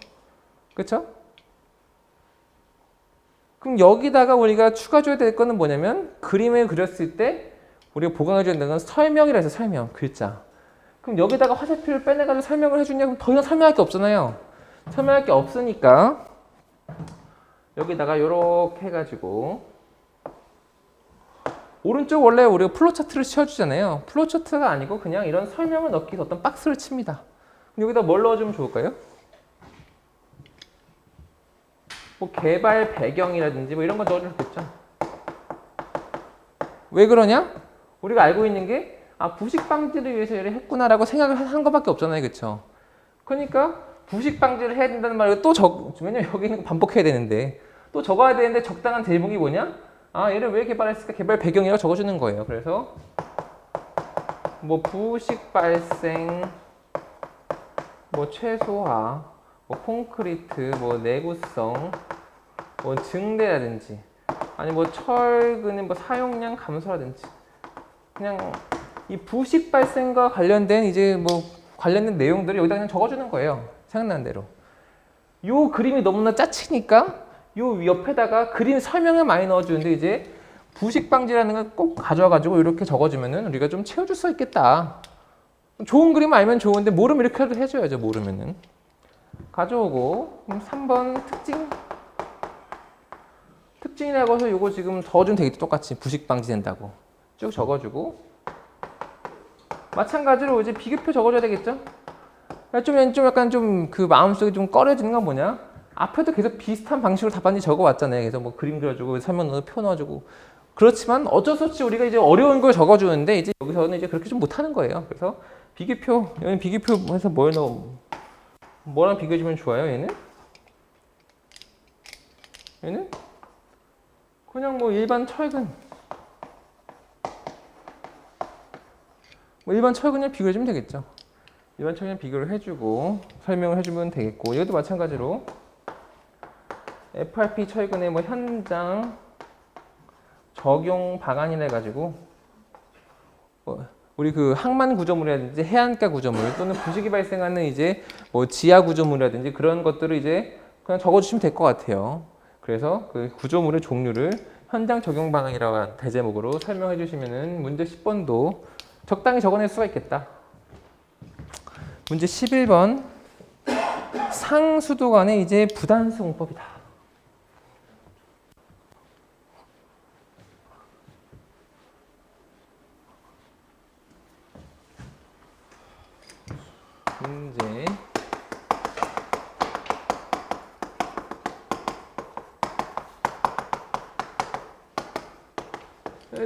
그쵸? 그럼 여기다가 우리가 추가줘야 될 거는 뭐냐면 그림을 그렸을 때 우리가 보강해줘야 되는 건 설명이라 해서 설명, 글자. 그럼 여기다가 화살표를 빼내가지고 설명을 해주냐? 그럼 더 이상 설명할 게 없잖아요. 설명할 게 없으니까 여기다가 이렇게 해가지고 오른쪽 원래 우리가 플로 차트를 씌워주잖아요. 플로 차트가 아니고 그냥 이런 설명을 넣기 위해서 어떤 박스를 칩니다. 여기다 뭘 넣어주면 좋을까요? 뭐 개발 배경이라든지 뭐 이런 거 넣어주면 좋겠죠. 왜 그러냐? 우리가 알고 있는 게 부식 방지를 위해서 이렇게 했구나라고 생각을 한 것밖에 없잖아요, 그렇죠? 그러니까 부식 방지를 해야 된다는 말을 왜냐면 여기 있는 거 반복해야 되는데 또 적어야 되는데 적당한 대목이 뭐냐? 얘를 왜 개발했을까? 개발 배경이라고 적어주는 거예요. 그래서 뭐 부식 발생, 뭐 최소화, 뭐 콘크리트, 뭐 내구성, 뭐 증대라든지, 아니 뭐 철근의 뭐 사용량 감소라든지, 그냥 이 부식 발생과 관련된 이제 뭐 관련된 내용들을 여기다 그냥 적어주는 거예요. 생각나는 대로. 요 그림이 너무나 짜치니까 요 옆에다가 그림 설명을 많이 넣어주는데 이제 부식 방지라는 걸 꼭 가져와가지고 이렇게 적어주면은 우리가 좀 채워줄 수 있겠다. 좋은 그림 알면 좋은데 모르면 이렇게 해줘야죠. 모르면은 가져오고 3번 특징이라고 해서 요거 지금 적어주면 되겠죠. 똑같이 부식 방지 된다고 쭉 적어주고 마찬가지로 이제 비교표 적어줘야 되겠죠. 좀 약간 좀 그 마음속에 좀 꺼려지는 건 뭐냐? 앞에도 계속 비슷한 방식으로 답안지 적어왔잖아요. 그래서 뭐 그림 그려주고 설명 넣어서 표 넣어주고. 그렇지만 어쩔 수 없이 우리가 이제 어려운 걸 적어주는데 이제 여기서는 이제 그렇게 좀 못하는 거예요. 그래서 비교표, 여기 비교표 해서 뭐랑 비교해주면 좋아요? 얘는 그냥 뭐 일반 철근. 뭐 일반 철근이랑 비교해주면 되겠죠. 일반 철근이랑 비교를 해주고 설명을 해주면 되겠고 이것도 마찬가지로 FRP 철근의 뭐 현장 적용 방안이라 해가지고 우리 그 항만 구조물이라든지 해안가 구조물 또는 부식이 발생하는 이제 뭐 지하 구조물이라든지 그런 것들을 이제 그냥 적어주시면 될 것 같아요. 그래서 그 구조물의 종류를 현장 적용 방안이라고 하는 대제목으로 설명해 주시면은 문제 10번도 적당히 적어낼 수가 있겠다. 문제 11번 상수도 간의 이제 부단수 공법이다. 문제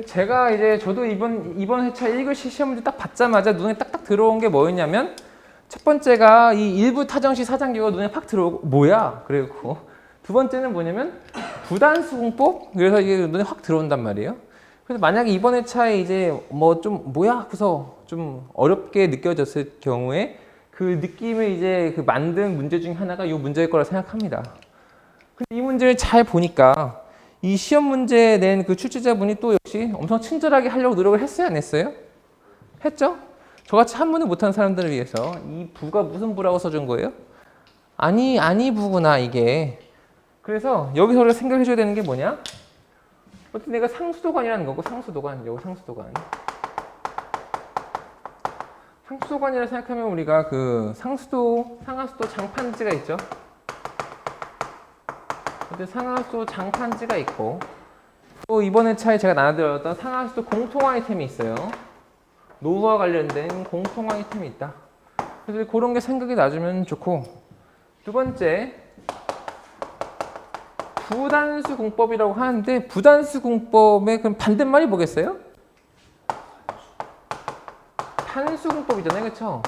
제가 이제 저도 이번 회차 1교시 시험 문제 딱 받자마자 눈에 딱딱 들어온 게 뭐였냐면 첫 번째가 이 일부 타정시 사장기가 눈에 팍 들어오고 뭐야? 그리고 두 번째는 뭐냐면 부단수 공법? 그래서 이게 눈에 확 들어온단 말이에요. 그래서 만약에 이번 회차에 이제 뭐 좀 뭐야? 그래서 좀 어렵게 느껴졌을 경우에 그 느낌을 이제 그 만든 문제 중에 하나가 이 문제일 거라 생각합니다. 근데 이 문제를 잘 보니까 이 시험 문제 낸 그 출제자분이 또 역시 엄청 친절하게 하려고 노력을 했어요, 안 했어요? 했죠? 저같이 한문을 못하는 사람들을 위해서 이 부가 무슨 부라고 써준 거예요? 아니 부구나 이게. 그래서 여기서 우리가 생각해줘야 되는 게 뭐냐? 어쨌든 내가 상수도관이라는 거고 상수도관, 요거 상수도관. 상수도관이라 생각하면 우리가 그 상수도, 상하수도 장판지가 있죠. 근데 상하수도 장판지가 있고 또 이번 회차에 제가 나눠드렸던 상하수도 공통 아이템이 있어요. 노후와 관련된 공통 아이템이 있다. 그래서 그런 게 생각이 나주면 좋고, 두 번째 부단수 공법이라고 하는데 부단수 공법의 그럼 반대말이 뭐겠어요? 단수 공법이잖아요, 그렇죠?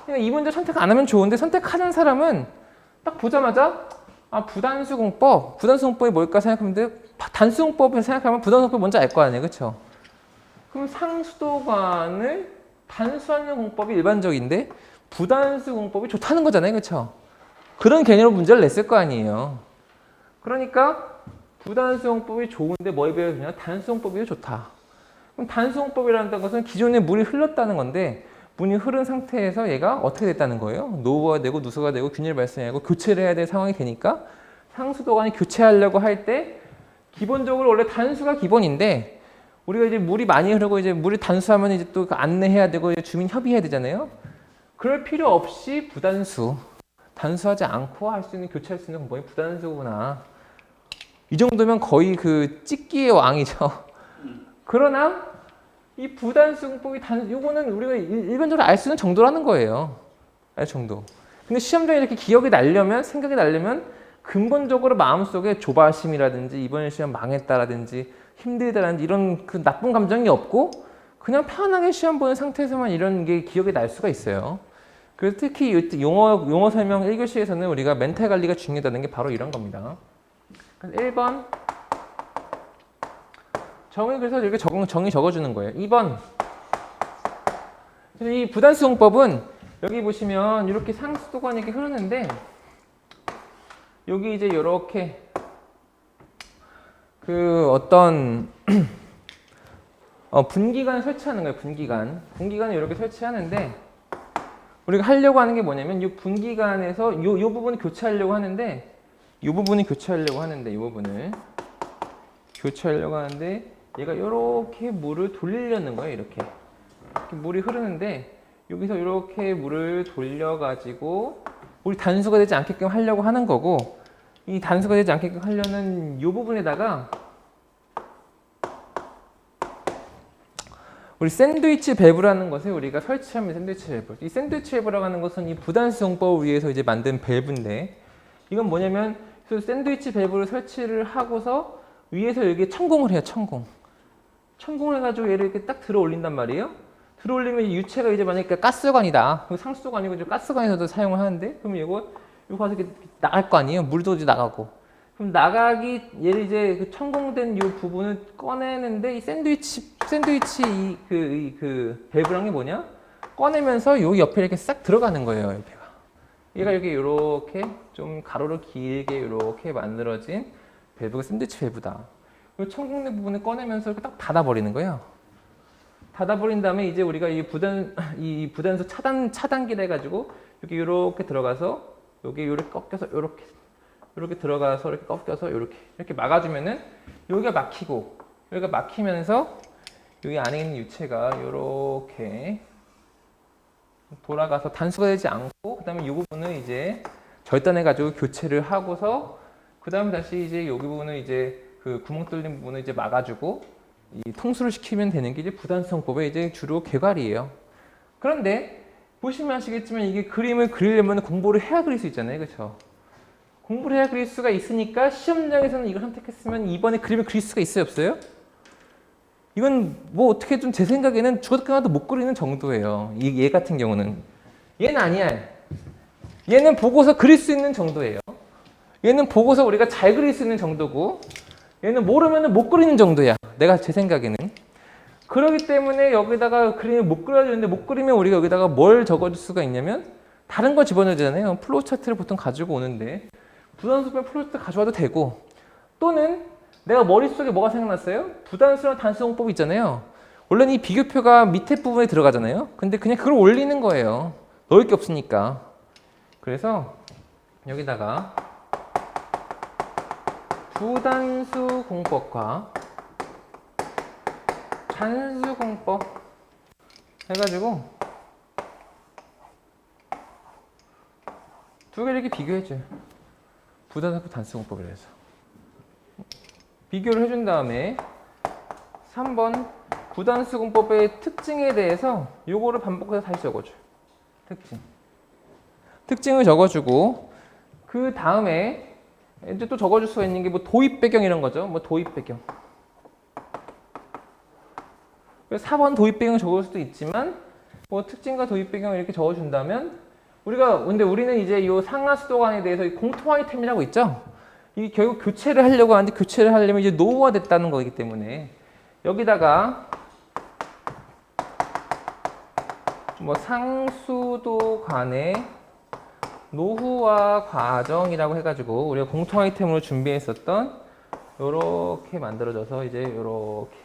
그러니까 이 문제 선택 안 하면 좋은데 선택하는 사람은 딱 보자마자 아 부단수 공법, 부단수 공법이 뭘까 생각하면 단수 공법을 생각하면 부단수 공법 뭔지 알 거 아니에요, 그렇죠? 그럼 상수도관을 단수하는 공법이 일반적인데 부단수 공법이 좋다는 거잖아요, 그렇죠? 그런 개념으로 문제를 냈을 거 아니에요. 그러니까 부단수 공법이 좋은데 뭐에 비해서 그냥 단수 공법이 좋다. 그럼 단수 공법이라는 것은 기존에 물이 흘렀다는 건데 물이 흐른 상태에서 얘가 어떻게 됐다는 거예요? 노후가 되고 누수가 되고 균열 발생하고 교체를 해야 될 상황이 되니까 상수도관이 교체하려고 할 때 기본적으로 원래 단수가 기본인데 우리가 이제 물이 많이 흐르고 이제 물이 단수하면 이제 또 안내해야 되고 주민 협의해야 되잖아요. 그럴 필요 없이 부단수, 단수하지 않고 할 수 있는 교체할 수 있는 공법이 부단수구나. 이 정도면 거의 그 찍기의 왕이죠. 그러나 이 부단수 공법이 요거는 우리가 일반적으로 알 수 있는 정도라는 거예요. 알 정도. 근데 시험장에 이렇게 기억이 나려면, 생각이 나려면 근본적으로 마음속에 조바심이라든지 이번 시험 망했다라든지 힘들다라든지 이런 그 나쁜 감정이 없고 그냥 편하게 시험 보는 상태에서만 이런 게 기억이 날 수가 있어요. 그래서 특히 용어 설명 1교시에서는 우리가 멘탈 관리가 중요하다는 게 바로 이런 겁니다. 1번 정의, 그래서 이렇게 정의 적어주는 거예요. 2번 이 부단수 공법은 여기 보시면 이렇게 상수도관이 이렇게 흐르는데 여기 이제 이렇게 그 어떤 분기관 설치하는 거예요. 분기관을 이렇게 설치하는데 우리가 하려고 하는 게 뭐냐면 이 분기관에서 요 부분을 교체하려고 하는데 이 부분을 교체하려고 하는데 얘가 이렇게 물을 돌리려는 거예요. 이렇게 물이 흐르는데 여기서 이렇게 물을 돌려가지고 물이 단수가 되지 않게끔 하려고 하는 거고 이 단수가 되지 않게끔 하려는 이 부분에다가 우리 샌드위치 밸브라는 것을 우리가 설치하면 샌드위치 밸브. 이 샌드위치 밸브라고 하는 것은 이 부단수 공법을 위해서 이제 만든 밸브인데 이건 뭐냐면 샌드위치 밸브를 설치를 하고서 위에서 여기 천공을 해요. 천공을 해가지고 얘를 이렇게 딱 들어 올린단 말이에요. 들어 올리면 이 유체가 이제 만약에 가스관이다. 상수도가 아니고 가스관에서도 사용을 하는데 그럼 이거 가서 이렇게 나갈 거 아니에요. 물도 이제 나가고. 그럼 얘를 이제 그 천공된 이 부분을 꺼내는데 이 샌드위치 그 밸브란 게 뭐냐? 꺼내면서 요 옆에 이렇게 싹 들어가는 거예요. 옆에가. 얘가 여기 이렇게 좀 가로로 길게 이렇게 만들어진 밸브가 샌드위치 밸브다. 이 천공된 부분을 꺼내면서 이렇게 딱 닫아버리는 거예요. 닫아버린 다음에 이제 우리가 이 부단수 차단기를 해가지고 여기 이렇게 들어가서 여기 이렇게 꺾여서 이렇게 들어가서 이렇게 꺾여서 이렇게 막아주면은 여기가 막히고 여기가 막히면서 여기 안에 있는 유체가 이렇게 돌아가서 단수가 되지 않고 그다음에 이 부분을 이제 절단해가지고 교체를 하고서 그다음에 다시 이제 여기 부분을 이제 그 구멍 뚫린 부분을 이제 막아주고 이 통수를 시키면 되는 게 이제 부단수공법의 이제 주로 개괄이에요. 그런데 보시면 아시겠지만 이게 그림을 그리려면 공부를 해야 그릴 수 있잖아요, 그렇죠? 공부를 해야 그릴 수가 있으니까 시험장에서는 이걸 선택했으면 이번에 그림을 그릴 수가 있어요, 없어요? 이건 뭐 어떻게 좀 제 생각에는 죽어도 깨어나도 못 그리는 정도예요. 얘 같은 경우는 얘는 아니야. 얘는 보고서 그릴 수 있는 정도예요. 얘는 보고서 우리가 잘 그릴 수 있는 정도고 얘는 모르면 못 그리는 정도야. 내가 제 생각에는. 그렇기 때문에 여기다가 그림을 못 그려야 되는데 못 그리면 우리가 여기다가 뭘 적어줄 수가 있냐면 다른 거 집어넣어야 되잖아요. 플로우 차트를 보통 가지고 오는데 부단수법 플로우 차트 가져와도 되고 또는 내가 머릿속에 뭐가 생각났어요? 부단수랑 단수공법 있잖아요. 원래는 이 비교표가 밑에 부분에 들어가잖아요. 근데 그냥 그걸 올리는 거예요. 넣을 게 없으니까. 그래서 여기다가 부단수 공법과 단수 공법 해가지고 두 개를 이렇게 비교해줘요. 부단수 단수 공법이라 해서 비교를 해준 다음에 3번 부단수 공법의 특징에 대해서 요거를 반복해서 다시 적어줘요. 특징을 적어주고 그 다음에 이제 또 적어줄 수가 있는 게 뭐 도입 배경 이런 거죠. 뭐 도입 배경. 그래서 4번 도입 배경 적을 수도 있지만 뭐 특징과 도입 배경을 이렇게 적어준다면 근데 우리는 이제 이 상하수도관에 대해서 공통 아이템이라고 있죠. 이게 결국 교체를 하려고 하는데 교체를 하려면 이제 노후화 됐다는 거기 때문에 여기다가 뭐 상수도관의 노후화 과정이라고 해가지고 우리가 공통 아이템으로 준비했었던 요렇게 만들어져서 이제 요렇게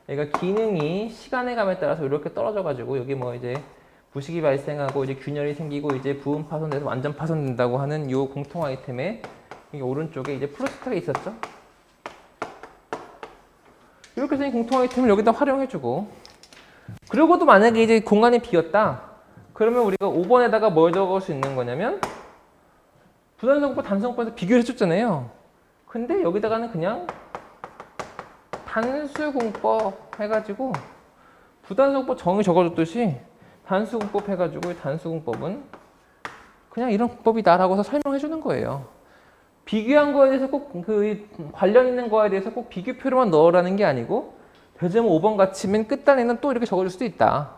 얘가 기능이 시간의 감에 따라서 이렇게 떨어져가지고 여기 뭐 이제 부식이 발생하고 이제 균열이 생기고 이제 부분 파손돼서 완전 파손된다고 하는 요 공통 아이템에 여기 오른쪽에 이제 프로스트가 있었죠. 이렇게 생긴 공통 아이템을 여기다 활용해주고 그리고도 만약에 이제 공간이 비었다. 그러면 우리가 5번에다가 뭘 적을 수 있는 거냐면 부단수공법, 단수공법에서 비교를 해줬잖아요. 근데 여기다가는 그냥 단수공법 해가지고 부단수공법 정의 적어줬듯이 단수공법 해가지고 단수공법은 그냥 이런 공법이다 라고 해서 설명해주는 거예요. 비교한 거에 대해서 꼭 그 관련 있는 거에 대해서 꼭 비교표로만 넣으라는 게 아니고 대제목 5번 같이 맨 끝단에는 또 이렇게 적어줄 수도 있다.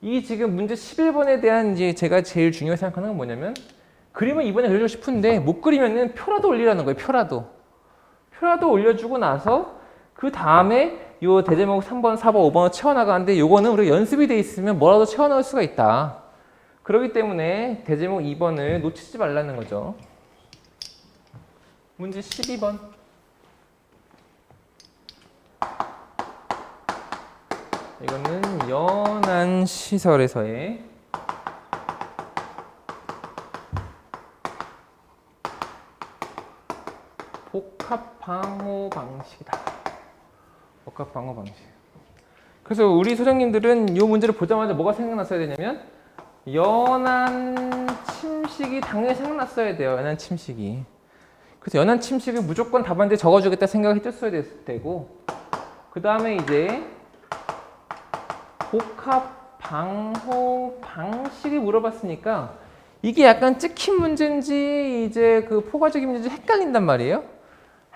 이 지금 문제 11번에 대한 이제 제가 제일 중요하게 생각하는 건 뭐냐면 그림을 이번에 그려주고 싶은데 못 그리면은 표라도 올리라는 거예요. 표라도 올려주고 나서 그 다음에 요 대제목 3번, 4번, 5번을 채워나가는데 요거는 우리가 연습이 돼 있으면 뭐라도 채워넣을 수가 있다. 그렇기 때문에 대제목 2번을 놓치지 말라는 거죠. 문제 12번. 이거는 연안시설에서의 복합방호 방식이다. 복합방호 방식. 그래서 우리 소장님들은 이 문제를 보자마자 뭐가 생각났어야 되냐면 연안 침식이 당연히 생각났어야 돼요. 연안 침식이. 그래서 연안 침식을 무조건 답안지에 적어주겠다 생각을 해줬어야 되고 그 다음에 이제 복합 방호 방식을 물어봤으니까 이게 약간 찍힌 문제인지 이제 그 포괄적인 문제인지 헷갈린단 말이에요.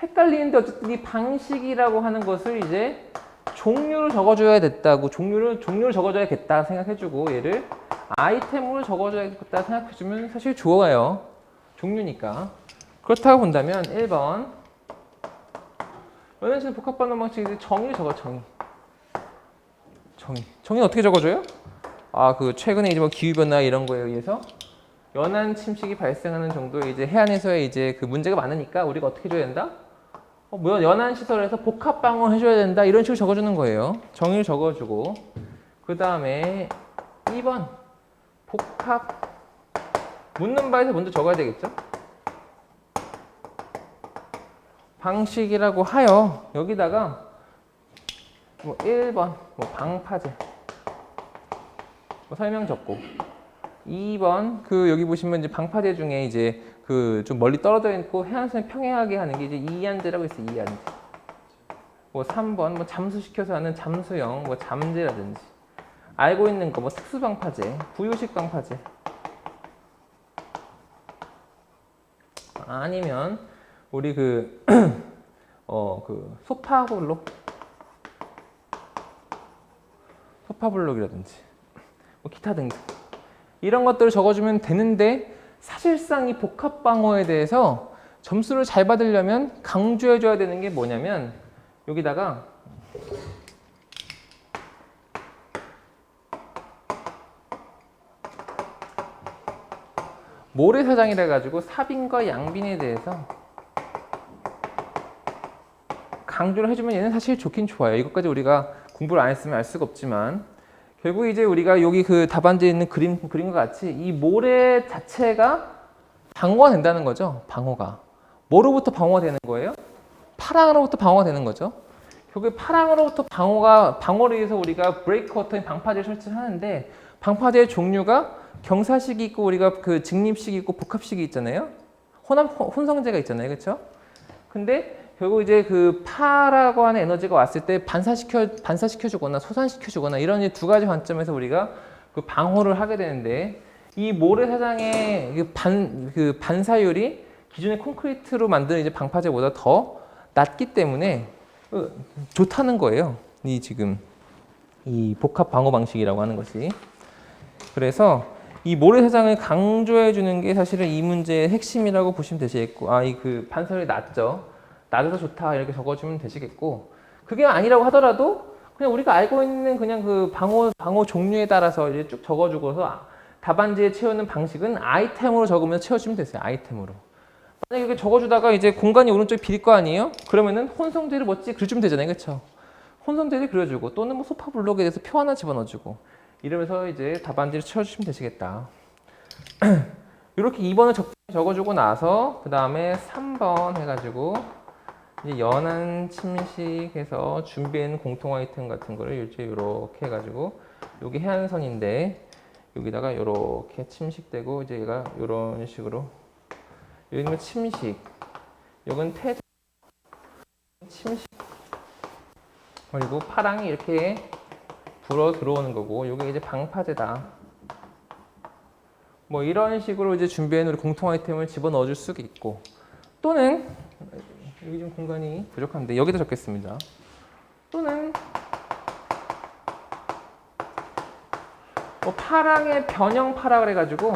헷갈리는데 어쨌든 이 방식이라고 하는 것을 이제 종류를 적어줘야 됐다고 종류를 적어줘야겠다 생각해주고 얘를 아이템으로 적어줘야겠다 생각해주면 사실 좋아요. 종류니까. 그렇다고 본다면 1번 연안시설 복합방호 방식에 정의를 적어 정의는 어떻게 적어줘요? 그 최근에 이제 뭐 기후변화 이런 거에 의해서 연안 침식이 발생하는 정도의 이제 해안에서의 이제 그 문제가 많으니까 우리가 어떻게 해줘야 된다? 연안 시설에서 복합 방어 해줘야 된다 이런 식으로 적어주는 거예요. 정의를 적어주고 그 다음에 2번 복합 묻는 바에서 먼저 적어야 되겠죠? 방식이라고 하여 여기다가 뭐 1번 뭐 방파제 뭐 설명 적고 2번 그 여기 보시면 이제 방파제 중에 이제 그 좀 멀리 떨어져 있고 해안선을 평행하게 하는 게 이제 이안제라고 있어요. 이안제. 뭐 3번 뭐 잠수시켜서 하는 잠수형 뭐 잠제라든지 알고 있는 거 뭐 특수방파제, 부유식 방파제 아니면 우리 그 소파블록이라든지 뭐 기타 등등 이런 것들을 적어주면 되는데 사실상 이 복합방어에 대해서 점수를 잘 받으려면 강조해줘야 되는 게 뭐냐면 여기다가 모래사장이라 가지고 사빈과 양빈에 대해서 강조를 해주면 얘는 사실 좋긴 좋아요. 이것까지 우리가 공부를 안 했으면 알 수가 없지만 결국 이제 우리가 여기 그 답안지에 있는 그림과 같이 이 모래 자체가 방어가 된다는 거죠. 방어가. 뭐로부터 방어가 되는 거예요? 파랑으로부터 방어가 되는 거죠. 결국에 파랑으로부터 방어를 위해서 우리가 브레이크워터인 방파제를 설치를 하는데 방파제의 종류가 경사식이 있고 우리가 그 직립식이 있고 복합식이 있잖아요. 혼성제가 있잖아요. 그렇죠? 근데 결국 이제 그 파라고 하는 에너지가 왔을 때 반사시켜주거나 소산시켜주거나 이런 두 가지 관점에서 우리가 그 방어를 하게 되는데 이 모래사장의 그 반사율이 기존의 콘크리트로 만든 이제 방파제보다 더 낮기 때문에 좋다는 거예요. 이 복합 방어 방식이라고 하는 것이. 그래서 이 모래사장을 강조해 주는 게 사실은 이 문제의 핵심이라고 보시면 되시겠고, 이 그 반사율이 낮죠. 낮아서 좋다 이렇게 적어주면 되시겠고, 그게 아니라고 하더라도 그냥 우리가 알고 있는 그냥 그 방어 종류에 따라서 이제 쭉 적어주고서 답안지에 채우는 방식은 아이템으로 적으면서 채워주면 되세요. 아이템으로. 만약에 이렇게 적어주다가 이제 공간이 오른쪽에 비릴 거 아니에요? 그러면은 혼성제를 멋지게 그려주면 되잖아요. 그렇죠? 혼성제를 그려주고 또는 뭐 소파 블록에 대해서 표 하나 집어넣어주고 이러면서 이제 답안지를 채워주시면 되시겠다. 이렇게 2번을 적어주고 나서 그 다음에 3번 해가지고 이제 연한 침식해서 준비한 공통 아이템 같은 거를 이렇게 해가지고 여기 해안선인데 여기다가 이렇게 침식되고 이제 얘가 이런 식으로 여기는 침식, 여기는 퇴적, 침식, 그리고 파랑이 이렇게 불어 들어오는 거고, 이게 이제 방파제다. 뭐 이런 식으로 이제 준비해 놓은 공통 아이템을 집어 넣어줄 수가 있고, 또는 여기 좀 공간이 부족한데 여기다 적겠습니다. 또는 뭐 파랑의 변형파라 그래가지고.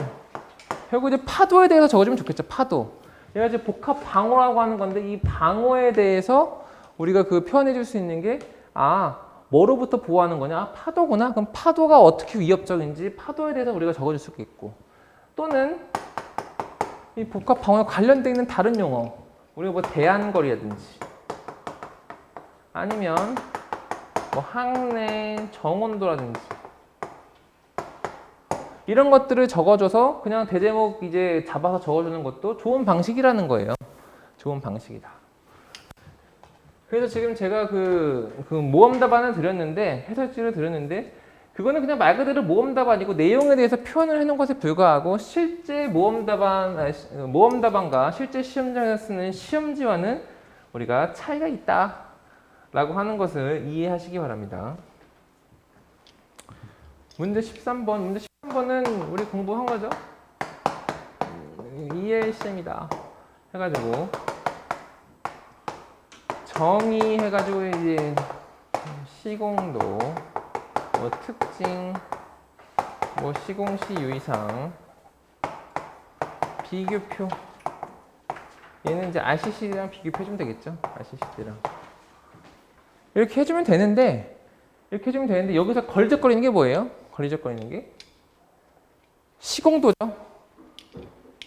결국 이제 파도에 대해서 적어주면 좋겠죠. 파도. 얘가 이제 복합 방어라고 하는 건데 이 방어에 대해서 우리가 그 표현해 줄 수 있는 게 뭐로부터 보호하는 거냐? 파도구나. 그럼 파도가 어떻게 위협적인지 파도에 대해서 우리가 적어줄 수가 있고, 또는 이 복합 방어에 관련되어 있는 다른 용어, 우리가 뭐 대안거리라든지 아니면 뭐 항내 정온도라든지 이런 것들을 적어줘서 그냥 대제목 이제 잡아서 적어주는 것도 좋은 방식이라는 거예요. 좋은 방식이다. 그래서 지금 제가 그 모험 답안을 드렸는데, 해설지를 드렸는데, 그거는 그냥 말 그대로 모험 답안이고 내용에 대해서 표현을 해놓은 것에 불과하고 실제 모험 답안과 실제 시험장에서 쓰는 시험지와는 우리가 차이가 있다라고 하는 것을 이해하시기 바랍니다. 문제 13번. 문제 13번은 우리 공부한 거죠? ELCM이다. 해가지고 정의해가지고 이제 시공도, 뭐 특징, 뭐 시공시 유의사항, 비교표. 얘는 이제 RCC랑 비교표 해주면 되겠죠? RCC랑 이렇게 해주면 되는데, 여기서 걸적거리는 게 뭐예요? 걸적거리는 게 시공도죠.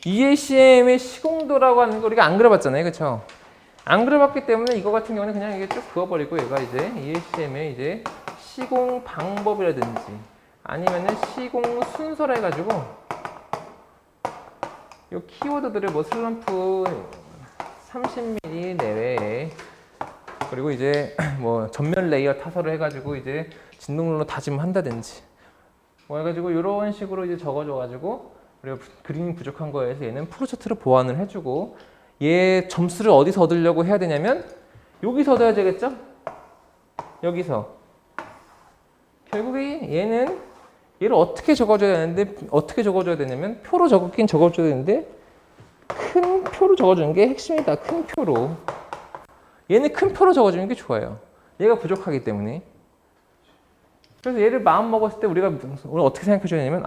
EACM의 시공도라고 하는 거 우리가 안 그려봤잖아요, 그렇죠? 안 그려봤기 때문에 이거 같은 경우는 그냥 이게 쭉 그어버리고 얘가 이제 EACM의 이제 시공 방법이라든지 아니면은 시공 순서라 해가지고 이 키워드들을 뭐 슬럼프 30mm 내외에 그리고 이제 뭐 전면 레이어 타설을 해가지고 이제 진동률로 다짐을 한다든지 뭐 해가지고 이런 식으로 이제 적어줘가지고 우리가 그림이 부족한 거에서 얘는 프로차트로 보완을 해주고 얘 점수를 어디서 얻으려고 해야 되냐면 여기서 얻어야 되겠죠? 여기서 결국에 얘를 어떻게 적어줘야 되냐면 표로 적긴 적어줘야 되는데 큰 표로 적어주는 게 핵심이다. 큰 표로. 얘는 큰 표로 적어주는 게 좋아요. 얘가 부족하기 때문에. 그래서 얘를 마음 먹었을 때 우리가 오늘 어떻게 생각해 줘야 되냐면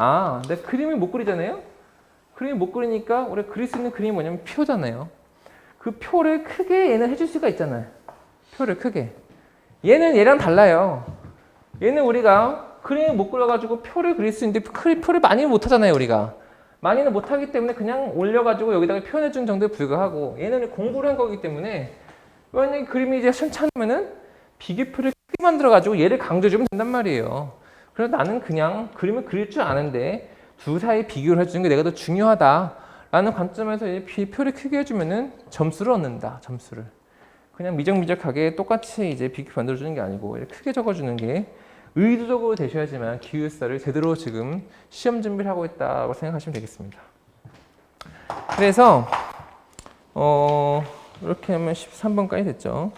내가 그림을 못 그리잖아요. 그림을 못 그리니까 우리가 그릴 수 있는 그림이 뭐냐면 표잖아요. 그 표를 크게 얘는 해줄 수가 있잖아요. 표를 크게. 얘는 얘랑 달라요. 얘는 우리가 그림을 못 그려가지고 표를 그릴 수 있는데 표를 많이 못 하잖아요. 우리가. 많이는 못 하기 때문에 그냥 올려가지고 여기다가 표현해 준 정도에 불과하고 얘는 공부를 한 거기 때문에 만약에 그림이 이제 시원찮으면은 비교표를 크게 만들어가지고 얘를 강조해주면 된단 말이에요. 그래서 나는 그냥 그림을 그릴 줄 아는데 두 사이 비교를 해주는 게 내가 더 중요하다라는 관점에서 이제 비교표를 크게 해주면은 점수를 얻는다. 점수를. 그냥 미적미적하게 똑같이 이제 비교표 만들어주는 게 아니고 이렇게 크게 적어주는 게 의도적으로 되셔야지만 기숙사를 제대로 지금 시험 준비를 하고 있다고 생각하시면 되겠습니다. 그래서 이렇게 하면 13번까지 됐죠.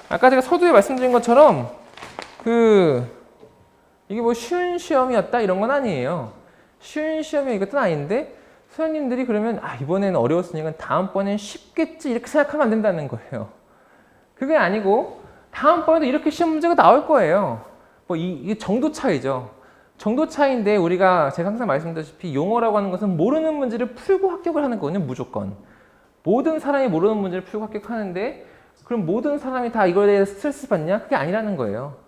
아까 제가 서두에 말씀드린 것처럼 이게 뭐 쉬운 시험이었다 이런 건 아니에요. 쉬운 시험이 이것도 아닌데 선생님들이 그러면 이번에는 어려웠으니까 다음번엔 쉽겠지 이렇게 생각하면 안 된다는 거예요. 그게 아니고 다음번에도 이렇게 시험 문제가 나올 거예요. 뭐 이게 정도 차이죠. 정도 차이인데 우리가 제가 항상 말씀드렸다시피 용어라고 하는 것은 모르는 문제를 풀고 합격을 하는 거거든요. 무조건. 모든 사람이 모르는 문제를 풀고 합격하는데 그럼 모든 사람이 다 이거에 대해서 스트레스 받냐? 그게 아니라는 거예요.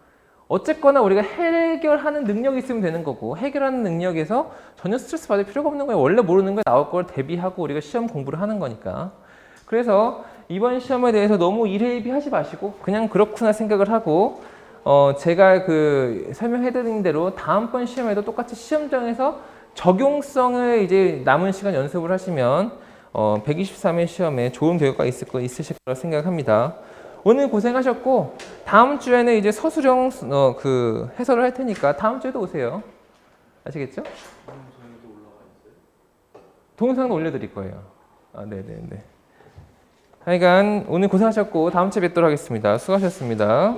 어쨌거나 우리가 해결하는 능력이 있으면 되는 거고 해결하는 능력에서 전혀 스트레스 받을 필요가 없는 거예요. 원래 모르는 거에 나올 걸 대비하고 우리가 시험 공부를 하는 거니까. 그래서 이번 시험에 대해서 너무 일회일비하지 마시고 그냥 그렇구나 생각을 하고 제가 설명해드린 대로 다음번 시험에도 똑같이 시험장에서 적용성을 이제 남은 시간 연습을 하시면 123회 시험에 좋은 결과가 있으실 거라 생각합니다. 오늘 고생하셨고 다음 주에는 이제 서술형 해설을 할 테니까 다음 주에도 오세요. 아시겠죠? 동영상에도 올라가 있어요? 동영상도 올려드릴 거예요. 네네네. 하여간 오늘 고생하셨고 다음 주에 뵙도록 하겠습니다. 수고하셨습니다.